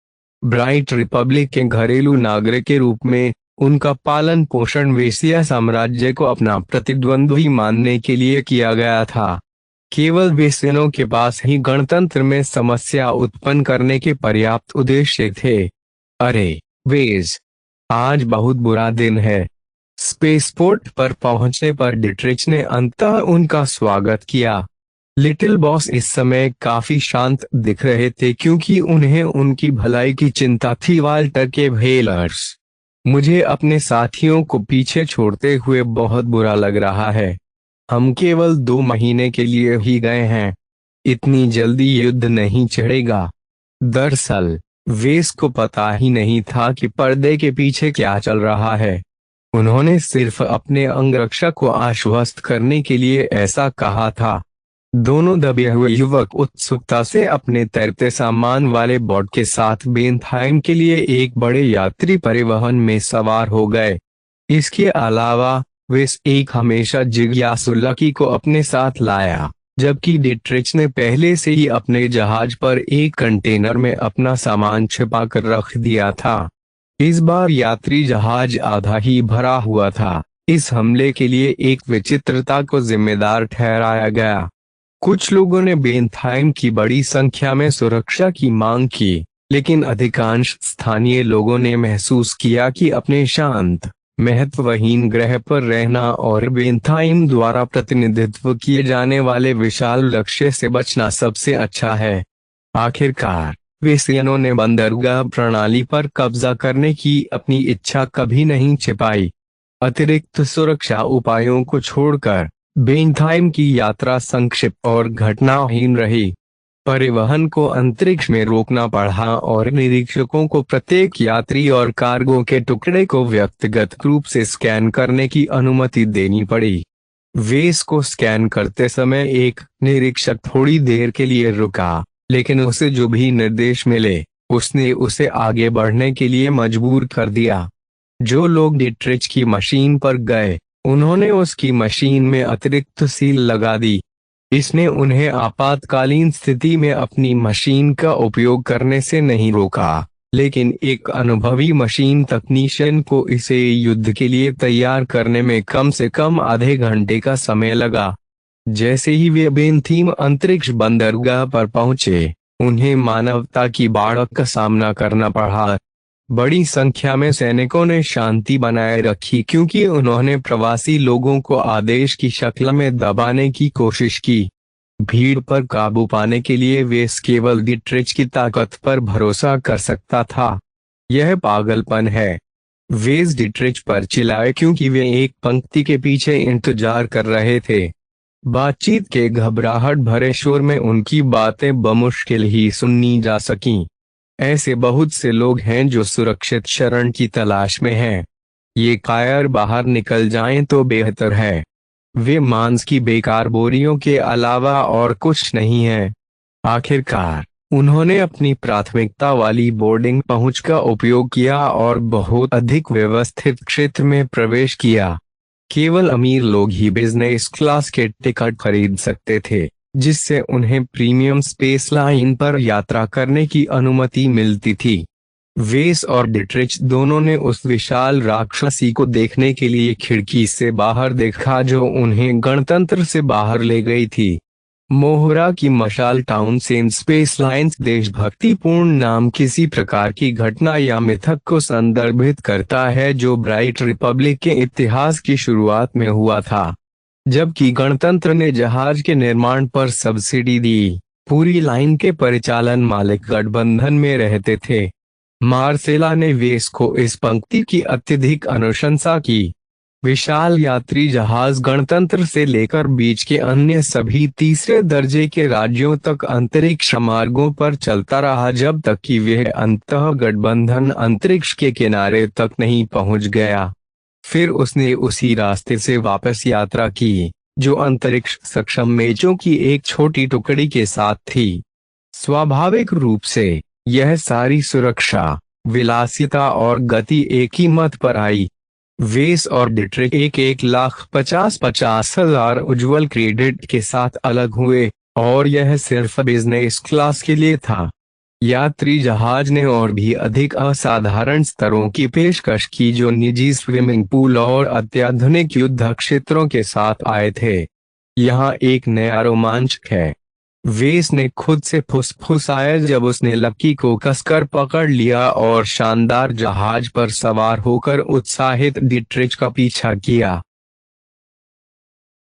ब्राइट रिपब्लिक के घरेलू नागरिक के रूप में उनका पालन पोषण वेसिया साम्राज्य को अपना प्रतिद्वंद्वी मानने के लिए किया गया था। केवल वेसेनों के पास ही गणतंत्र में समस्या उत्पन्न करने के पर्याप्त उद्देश्य थे। अरे वेज, आज बहुत बुरा दिन है। स्पेसपोर्ट पर पहुंचने पर डिट्रिच ने अंततः उनका स्वागत किया। लिटिल बॉस इस समय काफी शांत दिख रहे थे क्योंकि उन्हें उनकी भलाई की चिंता थी। वाल्टर के भेलर्स, मुझे अपने साथियों को पीछे छोड़ते हुए बहुत बुरा लग रहा है। हम केवल 2 महीने के लिए ही गए हैं, इतनी जल्दी युद्ध नहीं छिड़ेगा। दरअसल वेस को पता ही नहीं था कि पर्दे के पीछे क्या चल रहा है। उन्होंने सिर्फ अपने अंगरक्षक को आश्वस्त करने के लिए ऐसा कहा था। दोनों दबे हुए युवक उत्सुकता से अपने तैरते सामान वाले बोट के साथ बेनथाइम के लिए एक बड़े यात्री परिवहन में सवार हो गए। इसके अलावा वेस एक हमेशा जिज्ञासु लकी को अपने साथ लाया, जबकि डिट्रिच ने पहले से ही अपने जहाज पर एक कंटेनर में अपना सामान छिपा कर रख दिया था। इस बार यात्री जहाज आधा ही भरा हुआ था। इस हमले के लिए एक विचित्रता को जिम्मेदार ठहराया गया। कुछ लोगों ने बेनथाइम की बड़ी संख्या में सुरक्षा की मांग की, लेकिन अधिकांश स्थानीय लोगों ने महसूस किया कि अपने शांत, महत्वहीन ग्रह पर रहना और बेनथाइम द्वारा प्रतिनिधित्व किए जाने वाले विशाल लक्ष्य से बचना सबसे अच्छा है। आखिरकार वेसेनों ने बंदरगाह प्रणाली पर कब्जा करने की अपनी इच्छा कभी नहीं छिपाई। अतिरिक्त सुरक्षा उपायों को छोड़कर बेनथाइम की यात्रा संक्षिप्त और घटनाहीन रही। परिवहन को अंतरिक्ष में रोकना पड़ा और निरीक्षकों को प्रत्येक यात्री और कार्गो के टुकड़े को व्यक्तिगत रूप से स्कैन करने की अनुमति देनी पड़ी। वेस को स्कैन करते समय एक निरीक्षक थोड़ी देर के लिए रुका, लेकिन उसे जो भी निर्देश मिले उसने उसे आगे बढ़ने के लिए मजबूर कर दिया। जो लोग डिट्रिच की मशीन पर गए, उन्होंने उसकी मशीन में अतिरिक्त सील लगा दी। इसने उन्हें आपातकालीन स्थिति में अपनी मशीन का उपयोग करने से नहीं रोका, लेकिन एक अनुभवी मशीन तकनीशियन को इसे युद्ध के लिए तैयार करने में कम से कम आधे घंटे का समय लगा। जैसे ही वे बेनथाइम अंतरिक्ष बंदरगाह पर पहुंचे, उन्हें मानवता की बाढ़ का सामना करना पड़ा। बड़ी संख्या में सैनिकों ने शांति बनाए रखी क्योंकि उन्होंने प्रवासी लोगों को आदेश की शक्ल में दबाने की कोशिश की। भीड़ पर काबू पाने के लिए वेस केवल डिट्रिच की ताकत पर भरोसा कर सकता था। यह पागलपन है, वेस डिट्रिच पर चिल्लाए क्योंकि वे एक पंक्ति के पीछे इंतजार कर रहे थे। बातचीत के घबराहट भरे शोर में उनकी बातें बमुश्किल ही सुननी जा सकीं। ऐसे बहुत से लोग हैं जो सुरक्षित शरण की तलाश में हैं। ये कायर बाहर निकल जाएं तो बेहतर है। वे मांस की बेकार बोरियों के अलावा और कुछ नहीं है। आखिरकार उन्होंने अपनी प्राथमिकता वाली बोर्डिंग पहुंच का उपयोग किया और बहुत अधिक व्यवस्थित क्षेत्र में प्रवेश किया। केवल अमीर लोग ही बिजनेस क्लास के टिकट खरीद सकते थे, जिससे उन्हें प्रीमियम स्पेस लाइन पर यात्रा करने की अनुमति मिलती थी। वेस और डिट्रिच दोनों ने उस विशाल राक्षसी को देखने के लिए खिड़की से बाहर देखा जो उन्हें गणतंत्र से बाहर ले गई थी। मोहरा की मशाल टाउनसेंड स्पेस लाइन्स देशभक्तिपूर्ण नाम किसी प्रकार की घटना या मिथक को संदर्भित करता है जो ब्राइट रिपब्लिक के इतिहास की शुरुआत में हुआ था, जबकि गणतंत्र ने जहाज के निर्माण पर सब्सिडी दी। पूरी लाइन के परिचालन मालिक गठबंधन में रहते थे। मार्सेला ने वेस को इस पंक्ति की अत्यधिक अनुशंसा की। विशाल यात्री जहाज गणतंत्र से लेकर बीच के अन्य सभी तीसरे दर्जे के राज्यों तक अंतरिक्ष मार्गों पर चलता रहा जब तक कि वह अंततः गठबंधन अंतरिक्ष के किनारे तक नहीं पहुंच गया। फिर उसने उसी रास्ते से वापस यात्रा की जो अंतरिक्ष सक्षम मेजों की एक छोटी टुकड़ी के साथ थी। स्वाभाविक रूप से यह सारी सुरक्षा, विलासिता और गति एक ही मत पर आई। वेस और डिट्रिच 1,50,000 उज्ज्वल क्रेडिट के साथ अलग हुए और यह सिर्फ बिजनेस क्लास के लिए था। यात्री जहाज ने और भी अधिक असाधारण स्तरों की पेशकश की जो निजी स्विमिंग पूल और अत्याधुनिक युद्ध क्षेत्रों के साथ आए थे। यहाँ एक नया रोमांच है, वेस ने खुद से फुसफुसाया जब उसने लकी को कसकर पकड़ लिया और शानदार जहाज पर सवार होकर उत्साहित डिट्रिच का पीछा किया।